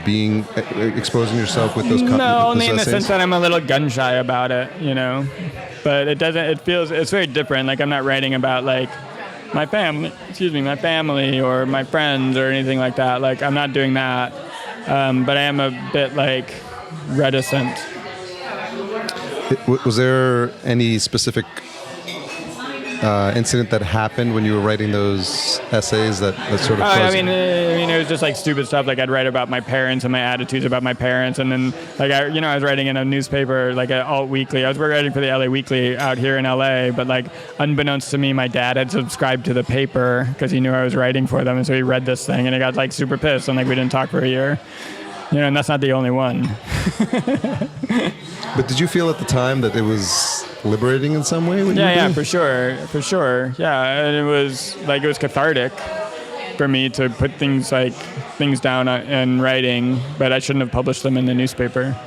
exposing yourself with those essays? No, only in the sense that I'm a little gun shy about it, But it's very different. Like I'm not writing about like my family or my friends or anything like that. Like I'm not doing that. But I am a bit like reticent. Was there any specific incident that happened when you were writing those essays that sort of? I mean, it was just like stupid stuff. Like I'd write about my parents and my attitudes about my parents, and then like I was writing in a newspaper, like an alt weekly. I was writing for the LA Weekly out here in LA, but like unbeknownst to me, my dad had subscribed to the paper because he knew I was writing for them, and so he read this thing and he got like super pissed, and like we didn't talk for a year. And that's not the only one. But did you feel at the time that it was liberating in some way? For sure. Yeah, and it was cathartic for me to put things down in writing, but I shouldn't have published them in the newspaper.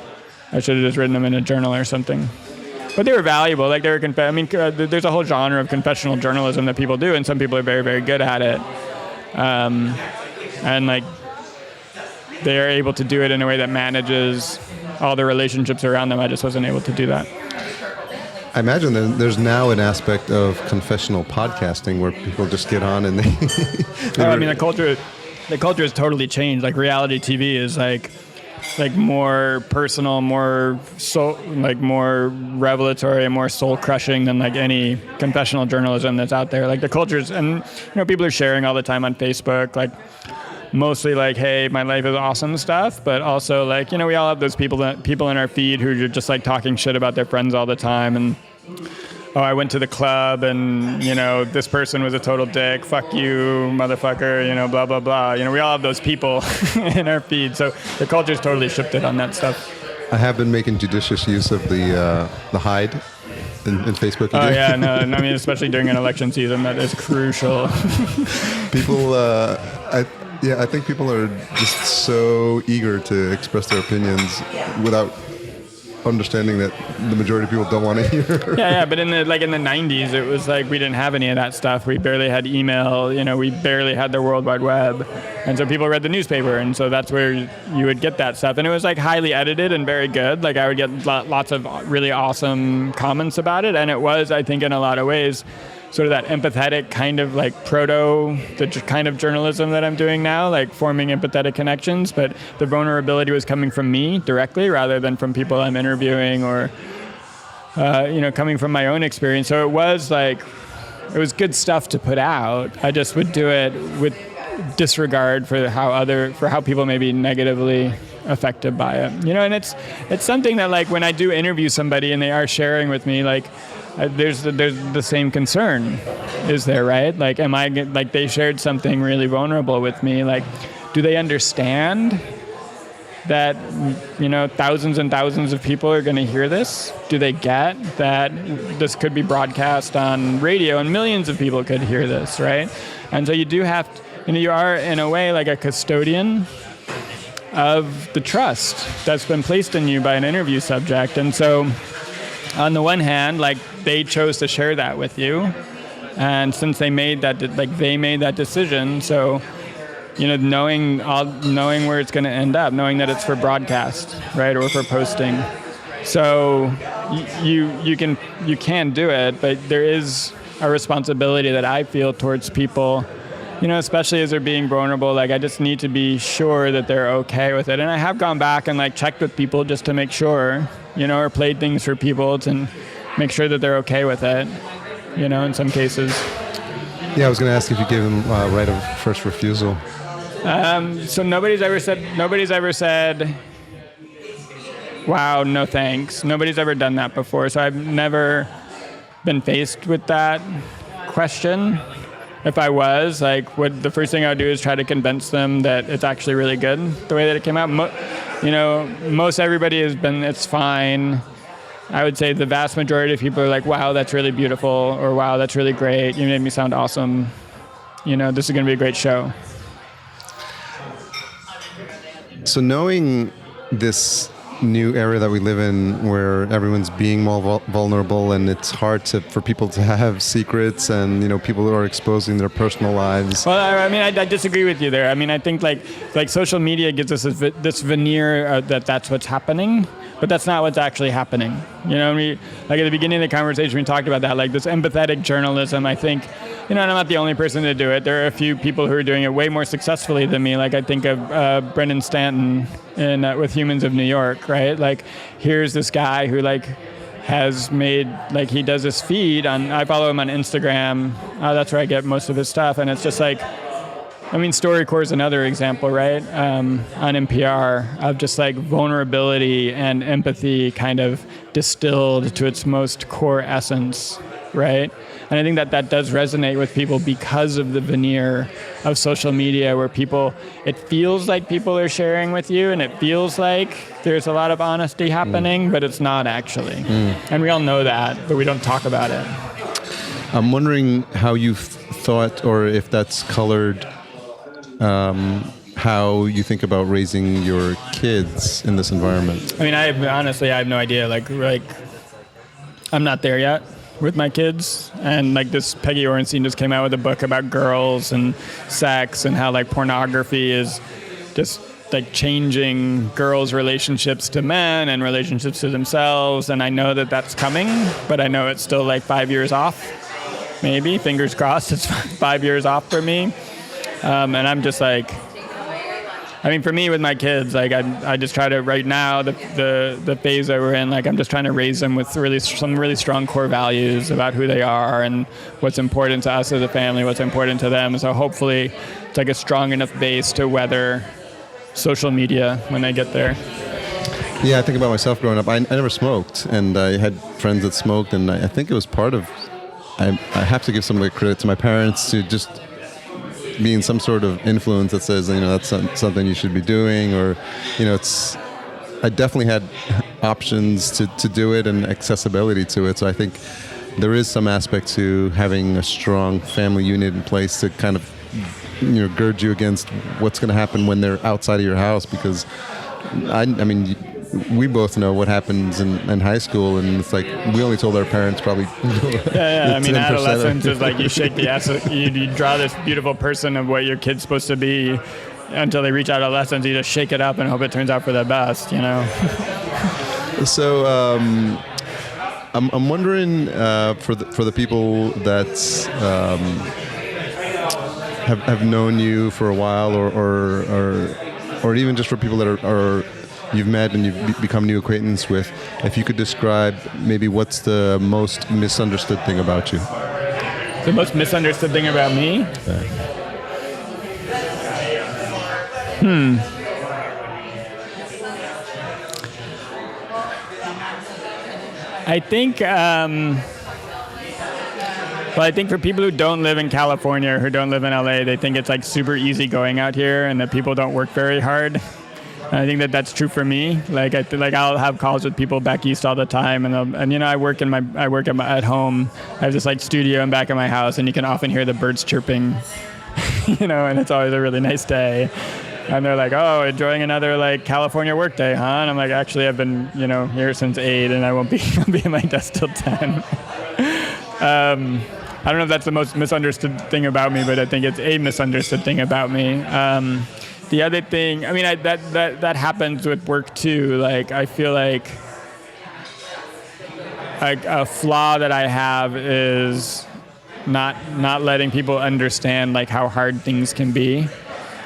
I should have just written them in a journal or something. But they were valuable. Like they were there's a whole genre of confessional journalism that people do, and some people are very, very good at it. And like they are able to do it in a way that manages all the relationships around them. I just wasn't able to do that. I imagine there's now an aspect of confessional podcasting where people just get on and they the culture has totally changed. Like reality TV is like more personal, more more revelatory and more soul crushing than like any confessional journalism that's out there. Like the cultures, and people are sharing all the time on Facebook, like mostly like, hey, my life is awesome stuff, but also like, we all have those people in our feed who are just like talking shit about their friends all the time. And, oh, I went to the club and, this person was a total dick. Fuck you, motherfucker, blah, blah, blah. We all have those people in our feed. So the culture's totally shifted on that stuff. I have been making judicious use of the hide in Facebook. Oh, yeah, no, I mean, especially during an election season, that is crucial. People, I think people are just so eager to express their opinions without understanding that the majority of people don't want to hear. Yeah, but in the 90s, it was like we didn't have any of that stuff. We barely had email, we barely had the World Wide Web. And so people read the newspaper, and so that's where you would get that stuff. And it was like highly edited and very good. Like I would get lots of really awesome comments about it, and it was, I think, in a lot of ways, sort of that empathetic kind of like the kind of journalism that I'm doing now, like forming empathetic connections, but the vulnerability was coming from me directly rather than from people I'm interviewing or, coming from my own experience. So it was good stuff to put out. I just would do it with disregard for how people may be negatively affected by it. And it's something that like when I do interview somebody and they are sharing with me, like, there's the same concern, is there, right? Like, they shared something really vulnerable with me. Like, do they understand that, thousands and thousands of people are going to hear this? Do they get that this could be broadcast on radio and millions of people could hear this, right? And so you do have to, you are in a way like a custodian of the trust that's been placed in you by an interview subject. And so on the one hand, like they chose to share that with you, and since they made that decision, so knowing where it's going to end up, knowing that it's for broadcast, right, or for posting, so you can do it, but there is a responsibility that I feel towards people, especially as they're being vulnerable. Like, I just need to be sure that they're okay with it. And I have gone back and like checked with people just to make sure, or played things for people to make sure that they're okay with it, in some cases. Yeah, I was going to ask if you gave them right of first refusal. So nobody's ever said, wow, no thanks. Nobody's ever done that before. So I've never been faced with that question. If I was, like, the first thing I would do is try to convince them that it's actually really good the way that it came out. Most everybody has been, it's fine. I would say the vast majority of people are like, wow, that's really beautiful, or wow, that's really great. You made me sound awesome. This is going to be a great show. So knowing this new era that we live in, where everyone's being more vulnerable, and it's hard for people to have secrets, and people who are exposing their personal lives. Well, I disagree with you there. I think like social media gives us this veneer that's what's happening, but that's not what's actually happening. Like at the beginning of the conversation, we talked about that, like this empathetic journalism. I think, and I'm not the only person to do it. There are a few people who are doing it way more successfully than me. Like I think of Brendan Stanton with Humans of New York, right? Like here's this guy who has made, he does this feed I follow him on Instagram. That's where I get most of his stuff. And it's just StoryCorps is another example, right? On NPR of just vulnerability and empathy kind of distilled to its most core essence, right? And I think that does resonate with people because of the veneer of social media, where it feels like people are sharing with you, and it feels like there's a lot of honesty happening, but it's not actually. And we all know that, but we don't talk about it. I'm wondering how you've thought, or if that's colored how you think about raising your kids in this environment. I have no idea. I'm not there yet with my kids, and this Peggy Orenstein just came out with a book about girls and sex, and how pornography is just changing girls' relationships to men and relationships to themselves. And I know that that's coming, but I know it's still 5 years off. Maybe, fingers crossed, it's 5 years off for me. And I'm just for me with my kids, I just try to, right now, the phase that we're in, I'm just trying to raise them with some really strong core values about who they are and what's important to us as a family, what's important to them. So hopefully it's a strong enough base to weather social media when they get there. Yeah, I think about myself growing up. I never smoked, and I had friends that smoked, and I think it was part of, I have to give some credit to my parents to just being some sort of influence that says, that's something you should be doing, or, I definitely had options to do it and accessibility to it. So I think there is some aspect to having a strong family unit in place to kind of, gird you against what's going to happen when they're outside of your house, because we both know what happens in high school, and it's we only told our parents probably. Yeah. Adolescence is you shake the essence, you draw this beautiful person of what your kid's supposed to be until they reach adolescence. You just shake it up and hope it turns out for the best, So I'm wondering for the people that have known you for a while, or even just for people that are you've met and you've become new acquaintance with, if you could describe maybe what's the most misunderstood thing about you. The most misunderstood thing about me? I think, I think for people who don't live in California or who don't live in LA, they think it's super easy going out here and that people don't work very hard. And I think that's true for me. I'll have calls with people back east all the time, and I work at home. I have this studio in back of my house, and you can often hear the birds chirping, and it's always a really nice day. And they're like, "Oh, enjoying another California work day, huh?" And I'm like, "Actually, I've been here since 8, and I won't be at my desk till 10." I don't know if that's the most misunderstood thing about me, but I think it's a misunderstood thing about me. The other thing, that happens with work too. I feel like a flaw that I have is not letting people understand like how hard things can be.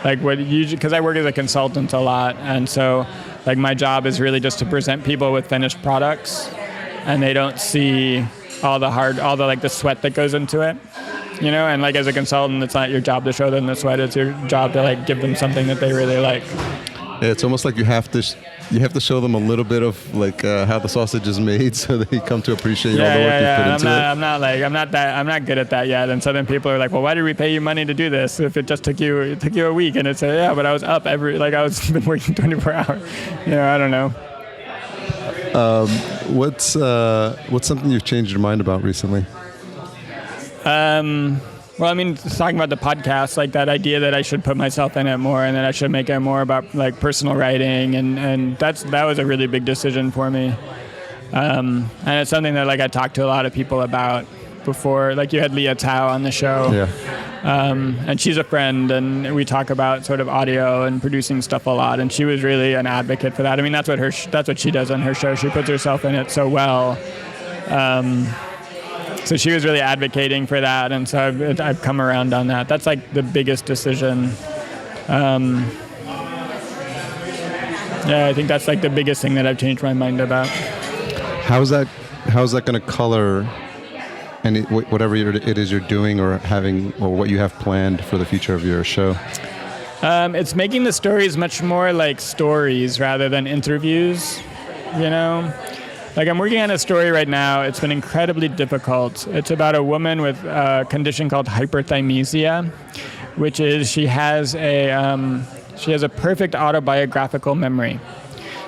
Like what usually, because I work as a consultant a lot, and so like my job is really just to present people with finished products, and they don't see all the like the sweat that goes into it, you know. And like as a consultant, it's not your job to show them the sweat; it's your job to like give them something that they really like. Yeah, it's almost like you have to show them a little bit of like how the sausage is made, so they come to appreciate all the work you put into it. I'm not good at that yet. And so then people are like, well, why did we pay you money to do this if it just took you a week? And it's yeah, but I was up I was been working 24 hours. You know, I don't know. What's something you've changed your mind about recently? Well, I mean, talking about the podcast, like that idea that I should put myself in it more and that I should make it more about like personal writing, and that was a really big decision for me. And it's something that like I talked to a lot of people about before. Like you had Leah Tao on the show, and she's a friend, and we talk about sort of audio and producing stuff a lot. And she was really an advocate for that. I mean, that's what she does on her show. She puts herself in it so well. So she was really advocating for that, and so I've come around on that. That's like the biggest decision. Yeah, I think that's like the biggest thing that I've changed my mind about. How's that going to color whatever it is you're doing or having, or what you have planned for the future of your show? It's making the stories much more like stories rather than interviews, you know? Like I'm working on a story right now. It's been incredibly difficult. It's about a woman with a condition called hyperthymesia, which is she has a perfect autobiographical memory.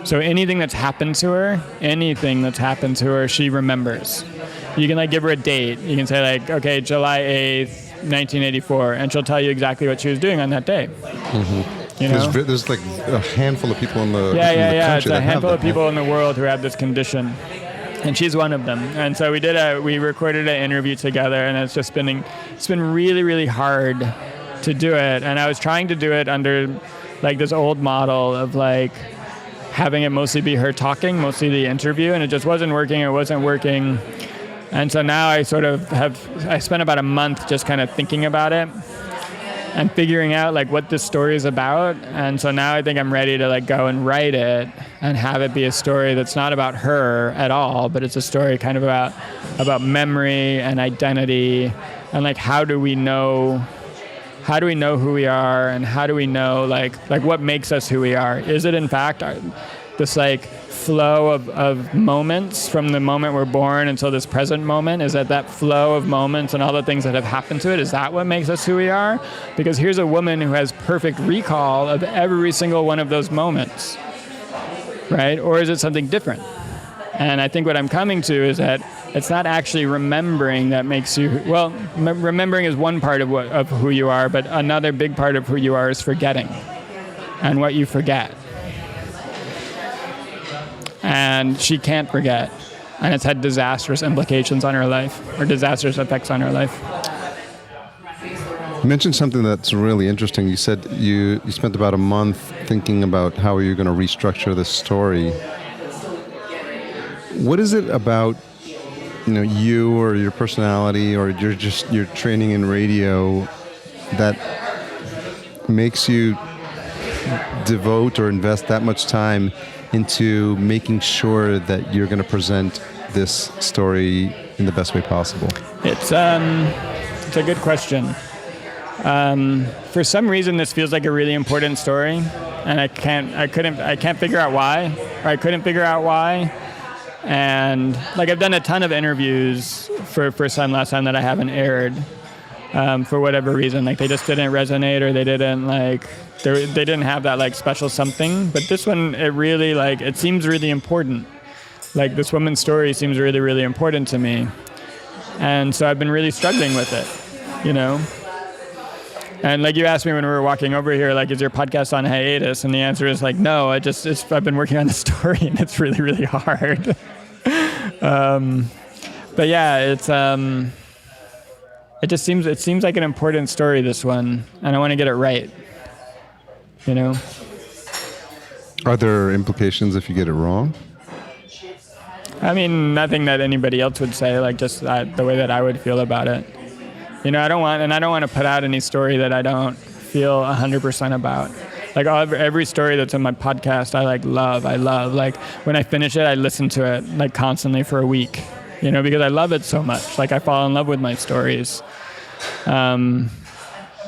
So anything that's happened to her, she remembers. You can like give her a date. You can say like, okay, July 8th, 1984, and she'll tell you exactly what she was doing on that day. Mm-hmm. You know? There's like a handful of people in the country It's a handful of people in the world who have this condition, and she's one of them. And so we recorded an interview together, and it's been really, really hard to do it. And I was trying to do it under like this old model of like having it mostly be her talking, mostly the interview, and it just wasn't working. It wasn't working. And so now I spent about a month just kind of thinking about it and figuring out like what this story is about. And so now I think I'm ready to like go and write it and have it be a story that's not about her at all, but it's a story kind of about memory and identity and like how do we know who we are, and how do we know like what makes us who we are? Is it in fact this like flow of moments from the moment we're born until this present moment? Is that flow of moments and all the things that have happened to it? Is that what makes us who we are? Because here's a woman who has perfect recall of every single one of those moments, right? Or is it something different? And I think what I'm coming to is that it's not actually remembering that makes you, well, remembering is one part of who you are, but another big part of who you are is forgetting and what you forget. And she can't forget. And it's had disastrous implications on her life, or disastrous effects on her life. You mentioned something that's really interesting. You said you spent about a month thinking about how you're going to restructure this story. What is it about, you or your personality or your training in radio that makes you devote or invest that much time into making sure that you're going to present this story in the best way possible? It's a good question. For some reason, this feels like a really important story, and I can't figure out why, or I couldn't figure out why. And like I've done a ton of interviews for Sun Last Time that I haven't aired for whatever reason. Like they just didn't resonate, or they didn't have that like special something. But this one, it really it seems really important. Like this woman's story seems really, really important to me. And so I've been really struggling with it, And like you asked me when we were walking over here, like, is your podcast on hiatus? And the answer is like, no, I've been working on the story and it's really, really hard. But yeah, it seems like an important story, this one, and I want to get it right. Are there implications if you get it wrong? I mean, nothing that anybody else would say, like just the way that I would feel about it. I don't want to put out any story that I don't feel 100% about. Like every story that's in my podcast, I love. Like when I finish it, I listen to it like constantly for a week, because I love it so much. Like I fall in love with my stories. And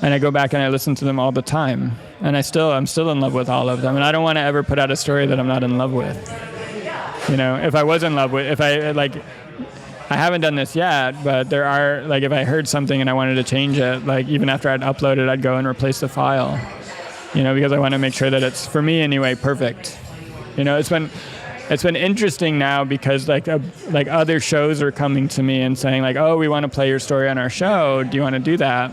I go back and I listen to them all the time. And I'm still in love with all of them. And I don't want to ever put out a story that I'm not in love with. If I was in love with, I haven't done this yet, but there are, if I heard something and I wanted to change it, even after I'd uploaded, I'd go and replace the file, because I want to make sure that it's, for me anyway, perfect. It's been interesting now because other shows are coming to me and saying oh, we want to play your story on our show. Do you want to do that?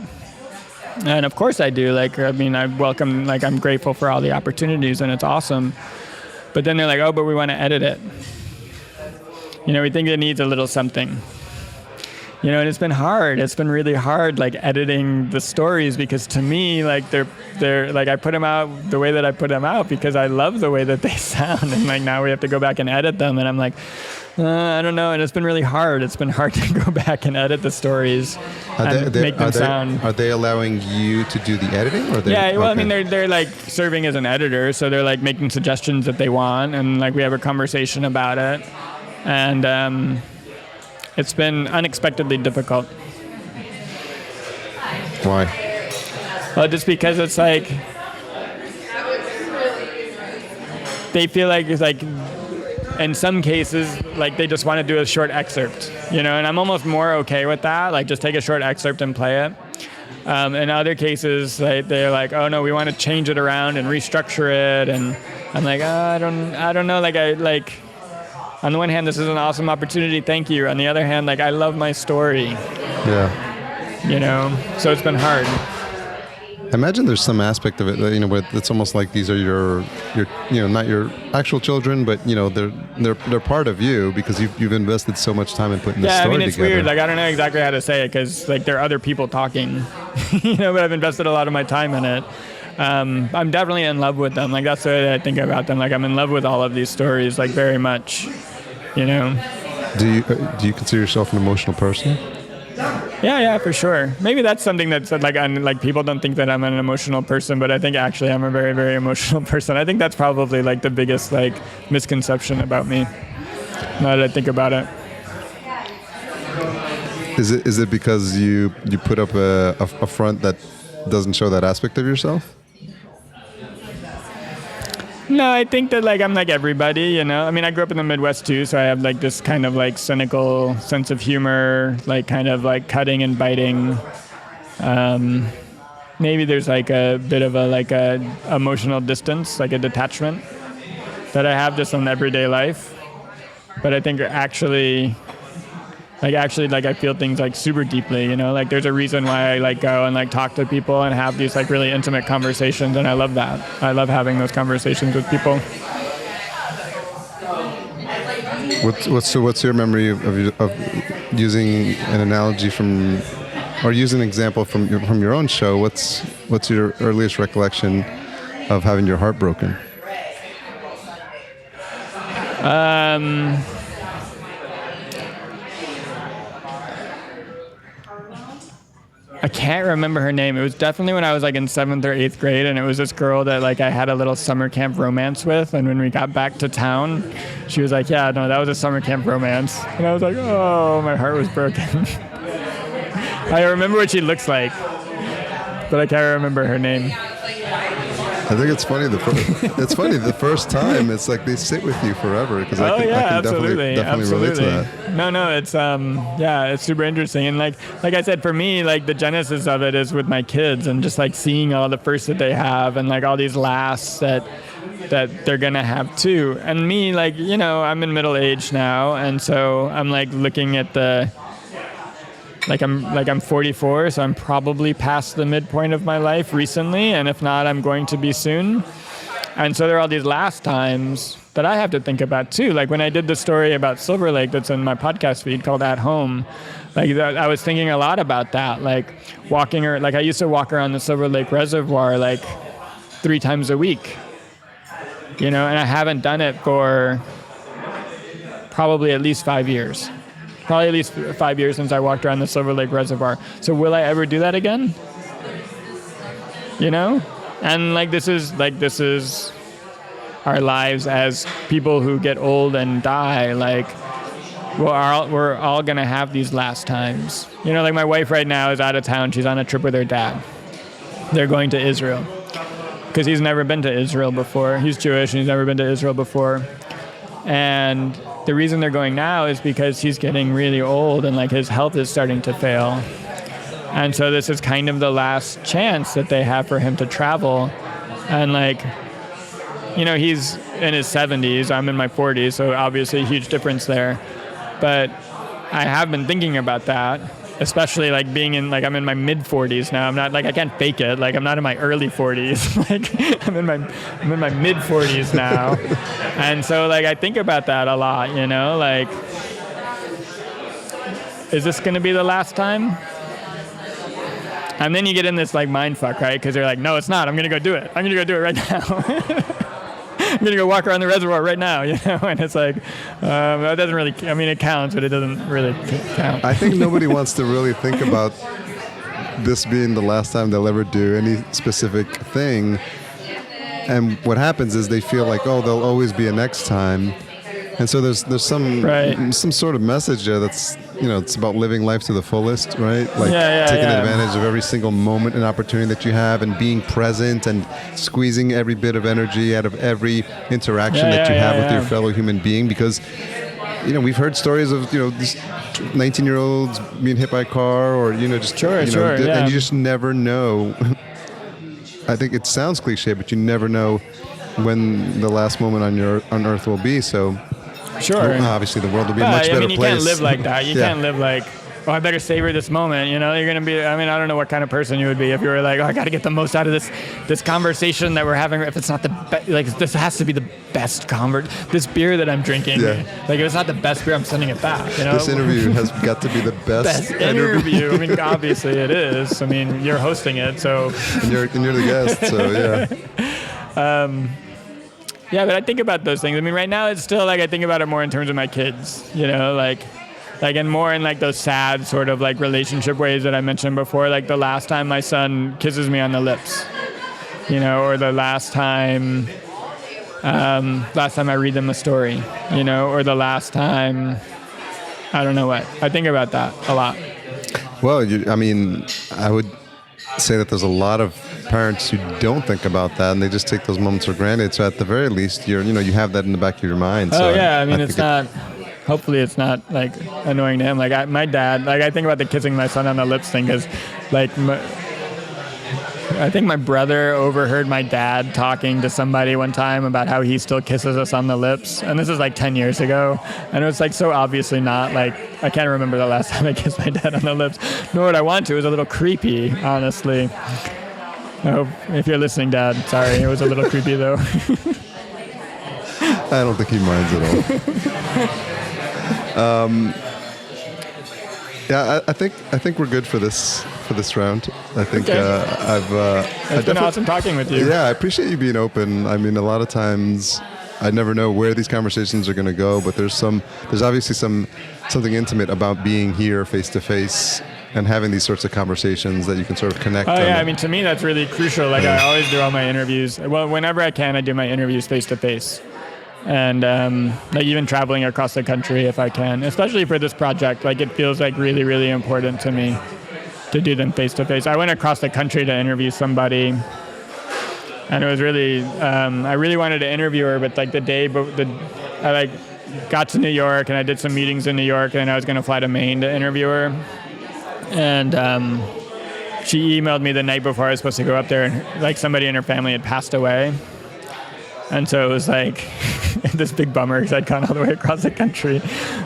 And of course I do. I welcome, I'm grateful for all the opportunities and it's awesome. But then they're oh, but we want to edit it. We think it needs a little something. And it's been hard. It's been really hard, editing the stories because to me, they're I put them out the way that I put them out because I love the way that they sound. And now we have to go back and edit them. And I'm I don't know. And it's been really hard. It's been hard to go back and edit the stories and make them sound. Are they allowing you to do the editing? Or yeah. Well, okay. they're serving as an editor. So they're making suggestions that they want. And we have a conversation about it. And it's been unexpectedly difficult. Why? Well, just because it's they feel it's in some cases, they just want to do a short excerpt, and I'm almost more okay with that. Just take a short excerpt and play it. In other cases, they're oh no, we want to change it around and restructure it. And I'm I don't know. On the one hand, this is an awesome opportunity. Thank you. On the other hand, I love my story. Yeah. So it's been hard. I imagine there's some aspect of it, where it's almost like these are your not your actual children, but they're part of you because you've invested so much time in putting this story together. Yeah, it's weird. I don't know exactly how to say it because there are other people talking, but I've invested a lot of my time in it. I'm definitely in love with them. That's the way that I think about them. I'm in love with all of these stories, very much. Do you consider yourself an emotional person? Yeah, for sure. Maybe that's something that's people don't think that I'm an emotional person, but I think actually I'm a very, very emotional person. I think that's probably the biggest misconception about me. Now that I think about it. Is it because you put up a front that doesn't show that aspect of yourself? No, I think that I'm like everybody, I grew up in the Midwest too, so I have this kind of cynical sense of humor, kind of cutting and biting. Maybe there's a bit of a emotional distance, a detachment that I have just from everyday life. But I think actually I feel things super deeply, there's a reason why I go and talk to people and have these really intimate conversations, and I love that. I love having those conversations with people. What's your memory of using an analogy or use an example from your own show? What's your earliest recollection of having your heart broken? I can't remember her name. It was definitely when I was in 7th or 8th grade, and it was this girl that I had a little summer camp romance with, and when we got back to town, she was yeah, no, that was a summer camp romance. And I was oh, my heart was broken. I remember what she looks like, but I can't remember her name. I think it's funny. The first time, it's they sit with you forever because I can absolutely. definitely relate to that. No, it's it's super interesting. And like I said, for me, the genesis of it is with my kids and just seeing all the firsts that they have and all these lasts that they're gonna have too. And me, I'm in middle age now, and so I'm looking at the. I'm 44, so I'm probably past the midpoint of my life recently, and if not, I'm going to be soon. And so there are all these last times that I have to think about too. When I did the story about Silver Lake that's in my podcast feed called At Home, I was thinking a lot about that. Walking or I used to walk around the Silver Lake Reservoir 3 times a week. And I haven't done it for probably at least 5 years. Probably at least 5 years since I walked around the Silver Lake Reservoir. So will I ever do that again? You know? And this is our lives as people who get old and die. We're all gonna have these last times. You know, my wife right now is out of town. She's on a trip with her dad. They're going to Israel because he's never been to Israel before. He's Jewish and he's never been to Israel before. And the reason they're going now is because he's getting really old and his health is starting to fail. And so this is kind of the last chance that they have for him to travel. And he's in his 70s, I'm in my 40s, so obviously a huge difference there. But I have been thinking about that, especially being in I'm in my mid 40s now. I'm not I can't fake it. I'm not in my early 40s. I'm in my mid 40s now. And so I think about that a lot, you know, is this going to be the last time? And then you get in this mind fuck, right? Because they're no, it's not. I'm going to go do it. I'm going to go do it right now. I'm going to go walk around the reservoir right now, you know? And it's it doesn't really, it counts, but it doesn't really count. I think nobody wants to really think about this being the last time they'll ever do any specific thing. And what happens is they feel there'll always be a next time. And so there's some sort of message there that's, it's about living life to the fullest, right? Taking advantage of every single moment and opportunity that you have and being present and squeezing every bit of energy out of every interaction that you have with your fellow human being. Because, we've heard stories of, these 19-year-olds being hit by a car or, and you just never know. I think it sounds cliche, but you never know when the last moment on Earth will be. So, obviously, the world will be a much better place. You can't live like that. You can't live I better savor this moment. You know, you're going to be, I don't know what kind of person you would be if you were I got to get the most out of this conversation that we're having. If it's not the best, this has to be the best this beer that I'm drinking. Yeah. If it's not the best beer, I'm sending it back. You know? This interview has got to be the best interview. Obviously it is. You're hosting it, so. And you're the guest, so yeah. Yeah, but I think about those things. Right now it's still I think about it more in terms of my kids, you know, and more in those sad sort of relationship ways that I mentioned before, the last time my son kisses me on the lips, you know, or the last time I read them a story, you know, or the last time, I don't know what. I think about that a lot. Well, I would say that there's a lot of parents who don't think about that and they just take those moments for granted. So at the very least, you have that in the back of your mind. So it's not. Hopefully, it's not annoying to him. My dad. I think about the kissing my son on the lips thing because, I think my brother overheard my dad talking to somebody one time about how he still kisses us on the lips, and this is 10 years ago, and it was so obviously not I can't remember the last time I kissed my dad on the lips, nor would I want to. It was a little creepy, honestly. Oh, if you're listening, Dad, sorry, it was a little creepy though. I don't think he minds at all. I think we're good for this round. I think it's been awesome talking with you. Yeah, I appreciate you being open. A lot of times I never know where these conversations are going to go, but there's obviously something intimate about being here face to face and having these sorts of conversations that you can sort of connect. Oh yeah, to me that's really crucial. I always do all my interviews. Well, whenever I can, I do my interviews face to face. And even traveling across the country if I can, especially for this project, it feels really, really important to me to do them face to face. I went across the country to interview somebody, and it was really, I really wanted to interview her, but the day, I got to New York and I did some meetings in New York, and I was going to fly to Maine to interview her, and she emailed me the night before I was supposed to go up there, and somebody in her family had passed away. And so it was this big bummer because I'd gone all the way across the country,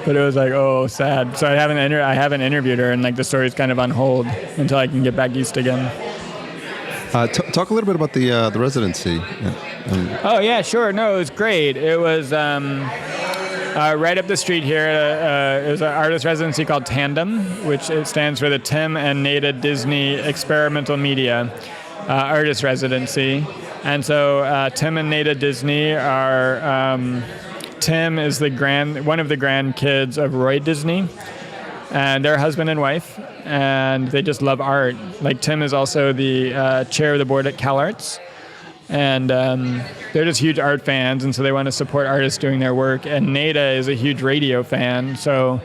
but it was oh, sad. So I haven't interviewed her, and the story's kind of on hold until I can get back east again. Talk a little bit about the residency. Oh yeah, sure. No, it was great. It was right up the street here. It was an artist residency called Tandem, which it stands for the Tim and Nada Disney Experimental Media Artist Residency. And so Tim and Nada Disney are, Tim is one of the grandkids of Roy Disney. and they're husband and wife, and they just love art. Like Tim is also the chair of the board at CalArts, and they're just huge art fans, and so they want to support artists doing their work. And Nada is a huge radio fan, so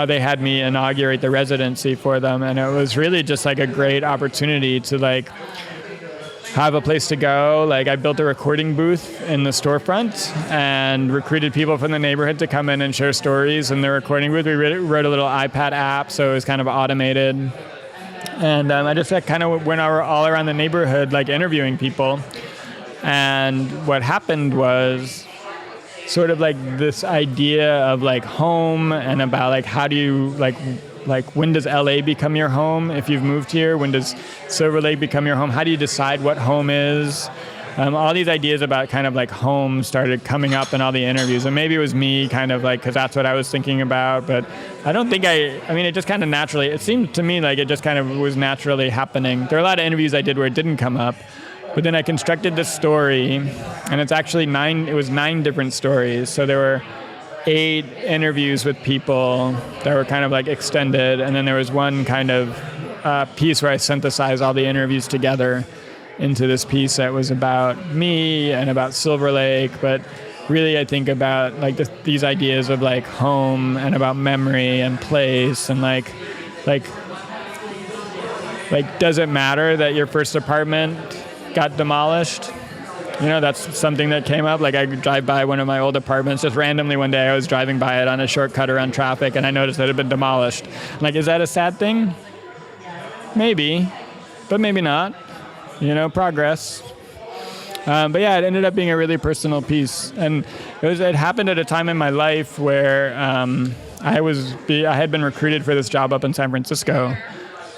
they had me inaugurate the residency for them, and it was really just like a great opportunity to like have a place to go. Like I built a recording booth in the storefront and recruited people from the neighborhood to come in and share stories in the recording booth. We wrote a little iPad app, so it was kind of automated. And I just kind of went all around the neighborhood, like interviewing people. And what happened was sort of like this idea of like home and about like how do you like when does LA become your home if you've moved here? When does Silver Lake become your home? How do you decide what home is? All these ideas about kind of like home started coming up in all the interviews. And maybe it was me kind of like, because that's what I was thinking about. But I don't think I mean, it just kind of naturally, it seemed to me like it just kind of was naturally happening. There are a lot of interviews I did where it didn't come up. But then I constructed this story, and it's actually 9 different stories. So there were 8 interviews with people that were kind of like extended, and then there was one kind of piece where I synthesized all the interviews together into this piece that was about me and about Silver Lake, but really I think about like these ideas of like home and about memory and place and like does it matter that your first apartment got demolished? You know, that's something that came up. Like I drive by one of my old apartments just randomly one day. I was driving by it on a shortcut around traffic, and I noticed that it had been demolished. I'm like, is that a sad thing? Maybe, but maybe not. You know, progress. But yeah, it ended up being a really personal piece, and it happened at a time in my life where I had been recruited for this job up in San Francisco,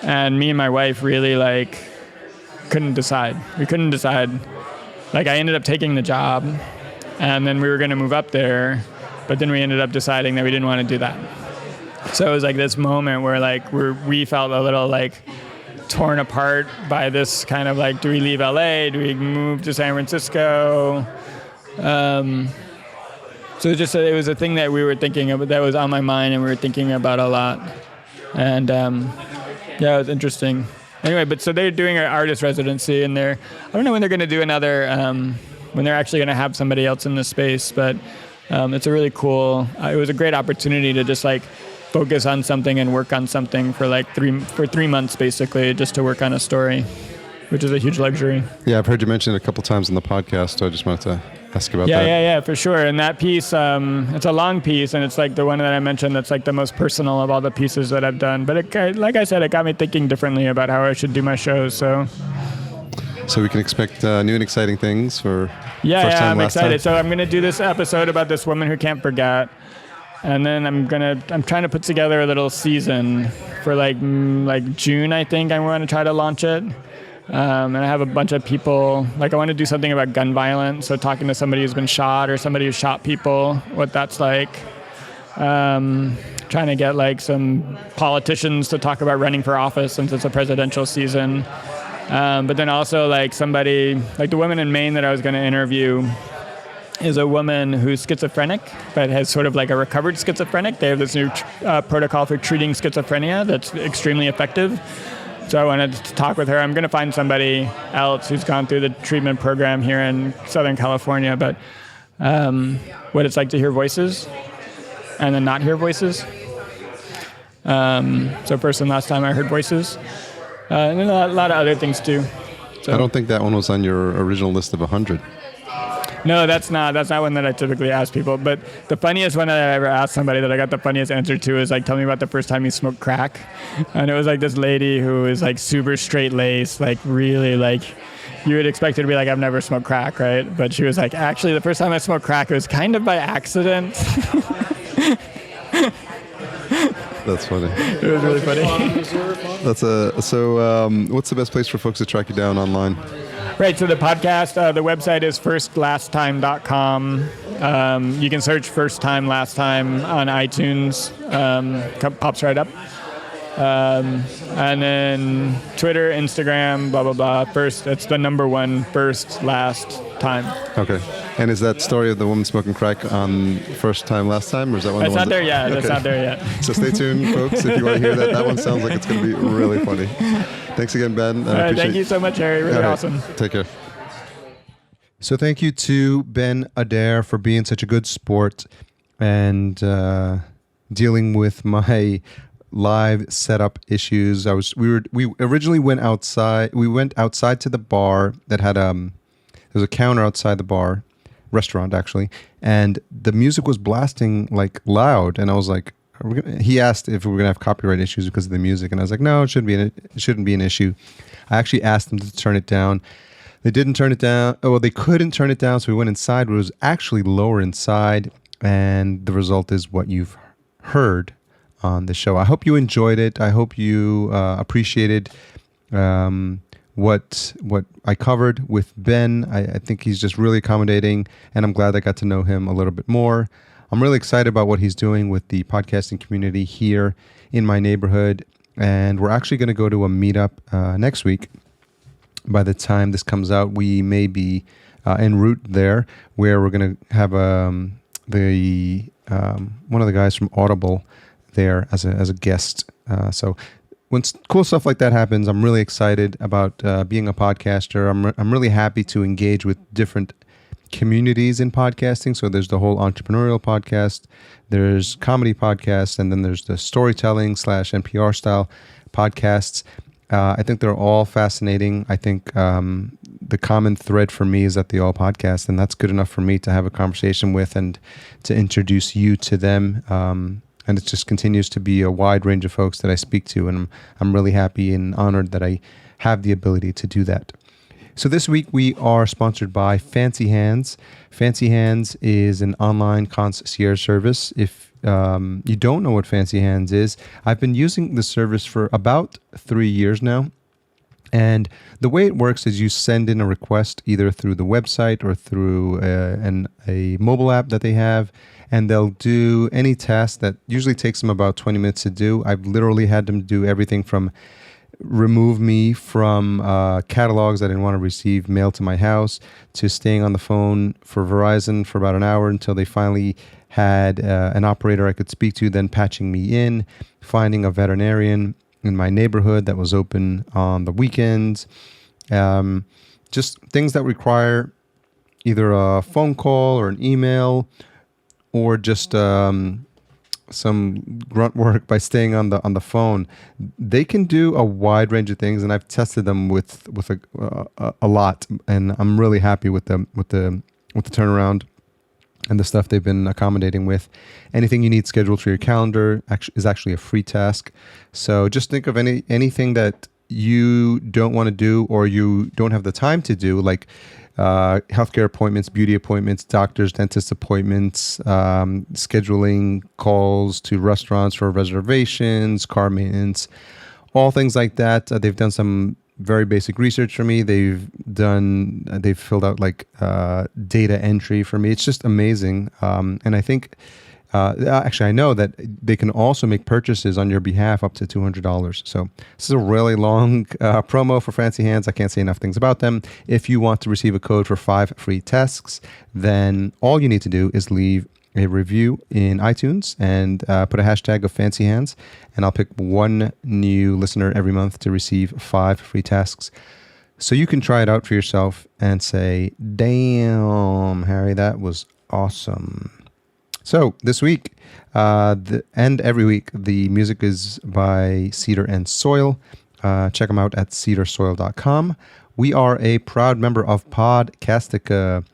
and me and my wife really like couldn't decide. We couldn't decide. Like I ended up taking the job, and then we were going to move up there, but then we ended up deciding that we didn't want to do that. So it was like this moment where like we felt a little like torn apart by this kind of like, do we leave LA? Do we move to San Francisco? So it was a thing that we were thinking about, that was on my mind, and we were thinking about a lot. And yeah, it was interesting. Anyway, but so they're doing an artist residency, and I don't know when they're going to do another, when they're actually going to have somebody else in the space, but it's a really cool, it was a great opportunity to just like focus on something and work on something for like 3 months basically, just to work on a story, which is a huge luxury. Yeah, I've heard you mention it a couple times on the podcast, so I just wanted to ask about that. Yeah, for sure. And that piece, it's a long piece, and it's like the one that I mentioned that's like the most personal of all the pieces that I've done. But like I said, it got me thinking differently about how I should do my shows. So we can expect new and exciting things for first time, I'm last excited. time. So I'm going to do this episode about this woman who can't forget. And then I'm trying to put together a little season for like June, I think I want to try to launch it. And I have a bunch of people, like I want to do something about gun violence, so talking to somebody who's been shot or somebody who shot people, what that's like. Trying to get like some politicians to talk about running for office since it's a presidential season. But then also like somebody, like the woman in Maine that I was going to interview is a woman who's schizophrenic, but has sort of like a recovered schizophrenic. They have this new protocol for treating schizophrenia that's extremely effective. So I wanted to talk with her. I'm going to find somebody else who's gone through the treatment program here in Southern California, but what it's like to hear voices and then not hear voices. So first and last time I heard voices. And then a lot of other things too. So, I don't think that one was on your original list of 100. No, that's not one that I typically ask people. But the funniest one that I ever asked somebody that I got the funniest answer to is like, tell me about the first time you smoked crack. And it was like this lady who is like super straight laced, like really like, you would expect her to be like, I've never smoked crack, right? But she was like, actually, the first time I smoked crack, it was kind of by accident. That's funny. It was really funny. What's the best place for folks to track you down online? Right, so the podcast, the website is firstlast.time.com. You can search First Time Last Time on iTunes. Pops right up. And then Twitter, Instagram, blah, blah, blah. First, it's the number one, first, last time. Okay. And is that story of the woman smoking crack on first time, last time, or is that one? It's not there yet. Okay. It's not there yet. So stay tuned, folks, if you want to hear that. That one sounds like it's going to be really funny. Thanks again, Ben. All right, thank you so much, Harry. Really awesome. Take care. So thank you to Ben Adair for being such a good sport and dealing with my live setup issues. We originally went outside. We went outside to the bar that had there was a counter outside the bar, restaurant actually, and the music was blasting like loud, and I was like, he asked if we were gonna have copyright issues because of the music, and I was like, no, it shouldn't be an issue. I actually asked them to turn it down. They didn't turn it down. Oh, well, they couldn't turn it down, so we went inside, but it was actually lower inside, and the result is what you've heard on the show. I hope you enjoyed it. I hope you appreciated what I covered with Ben. I think he's just really accommodating, and I'm glad I got to know him a little bit more. I'm really excited about what he's doing with the podcasting community here in my neighborhood, and we're actually going to go to a meetup next week. By the time this comes out, we may be en route there, where we're going to have one of the guys from Audible there as a guest. So when cool stuff like that happens, I'm really excited about being a podcaster. I'm really happy to engage with different communities in podcasting. So there's the whole entrepreneurial podcast, there's comedy podcasts, and then there's the storytelling / NPR style podcasts. I think they're all fascinating. I think the common thread for me is that they all podcast, and that's good enough for me to have a conversation with and to introduce you to them. And it just continues to be a wide range of folks that I speak to, and I'm really happy and honored that I have the ability to do that. So this week we are sponsored by Fancy Hands. Fancy Hands is an online concierge service. If you don't know what Fancy Hands is, I've been using the service for about 3 years now. And the way it works is you send in a request either through the website or through a mobile app that they have, and they'll do any task that usually takes them about 20 minutes to do. I've literally had them do everything from remove me from catalogs I didn't want to receive mailed to my house, to staying on the phone for Verizon for about an hour until they finally had an operator I could speak to, then patching me in, finding a veterinarian in my neighborhood that was open on the weekends. Just things that require either a phone call or an email, or just some grunt work by staying on the phone. They can do a wide range of things, and I've tested them with a lot, and I'm really happy with the turnaround and the stuff they've been accommodating with. Anything you need scheduled for your calendar is actually a free task. So just think of anything that you don't want to do or you don't have the time to do, like healthcare appointments, beauty appointments, doctors, dentist appointments, scheduling calls to restaurants for reservations, car maintenance, all things like that. They've done some very basic research for me. They've filled out like data entry for me. It's just amazing. And I think, actually, I know that they can also make purchases on your behalf up to $200. So this is a really long promo for Fancy Hands. I can't say enough things about them. If you want to receive a code for 5 free tasks, then all you need to do is leave a review in iTunes and put a hashtag of Fancy Hands, and I'll pick one new listener every month to receive 5 free tasks. So you can try it out for yourself and say, damn, Harry, that was awesome. So this week, and every week, the music is by Cedar and Soil. Check them out at cedarsoil.com. We are a proud member of Podcastica.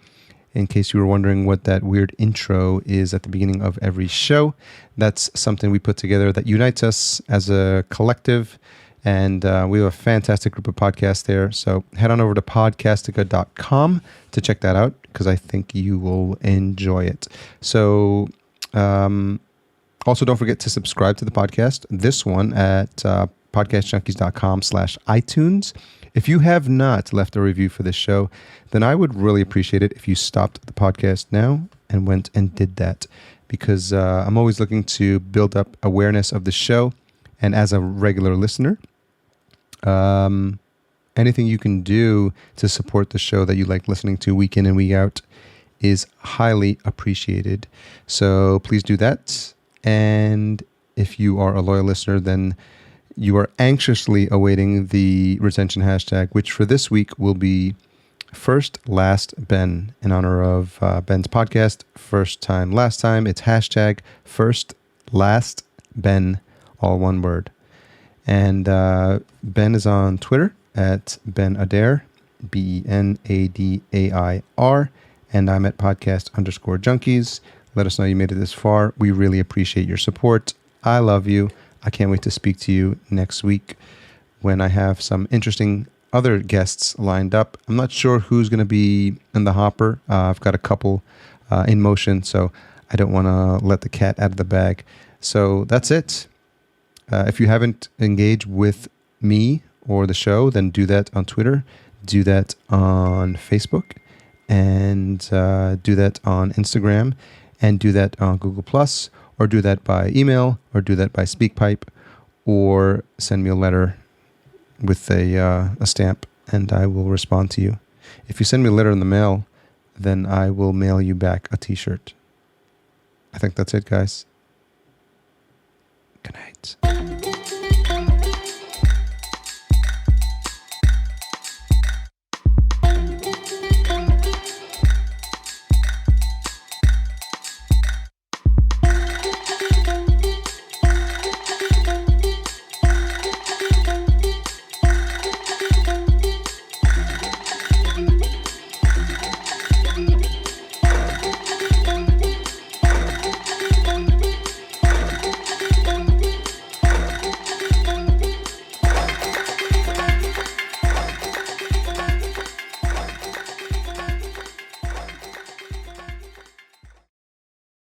In case you were wondering what that weird intro is at the beginning of every show, that's something we put together that unites us as a collective, and we have a fantastic group of podcasts there. So head on over to podcastica.com to check that out, because I think you will enjoy it. So also don't forget to subscribe to the podcast, this one at podcastjunkies.com/iTunes. If you have not left a review for this show, then I would really appreciate it if you stopped the podcast now and went and did that, because I'm always looking to build up awareness of the show. And as a regular listener, anything you can do to support the show that you like listening to week in and week out is highly appreciated. So please do that. And if you are a loyal listener, then you are anxiously awaiting the retention hashtag, which for this week will be First Last Ben, in honor of Ben's podcast, First Time Last Time. It's hashtag First Last Ben, all one word. And Ben is on Twitter at Ben Adair, BENADAIR, and I'm at podcast_junkies. Let us know you made it this far. We really appreciate your support. I love you. I can't wait to speak to you next week when I have some interesting other guests lined up. I'm not sure who's going to be in the hopper. I've got a couple in motion, so I don't want to let the cat out of the bag. So that's it. If you haven't engaged with me or the show, then do that on Twitter, do that on Facebook, and do that on Instagram, and do that on Google+, or do that by email, or do that by SpeakPipe, or send me a letter with a stamp, and I will respond to you. If you send me a letter in the mail, then I will mail you back a t-shirt. I think that's it, guys. Good night.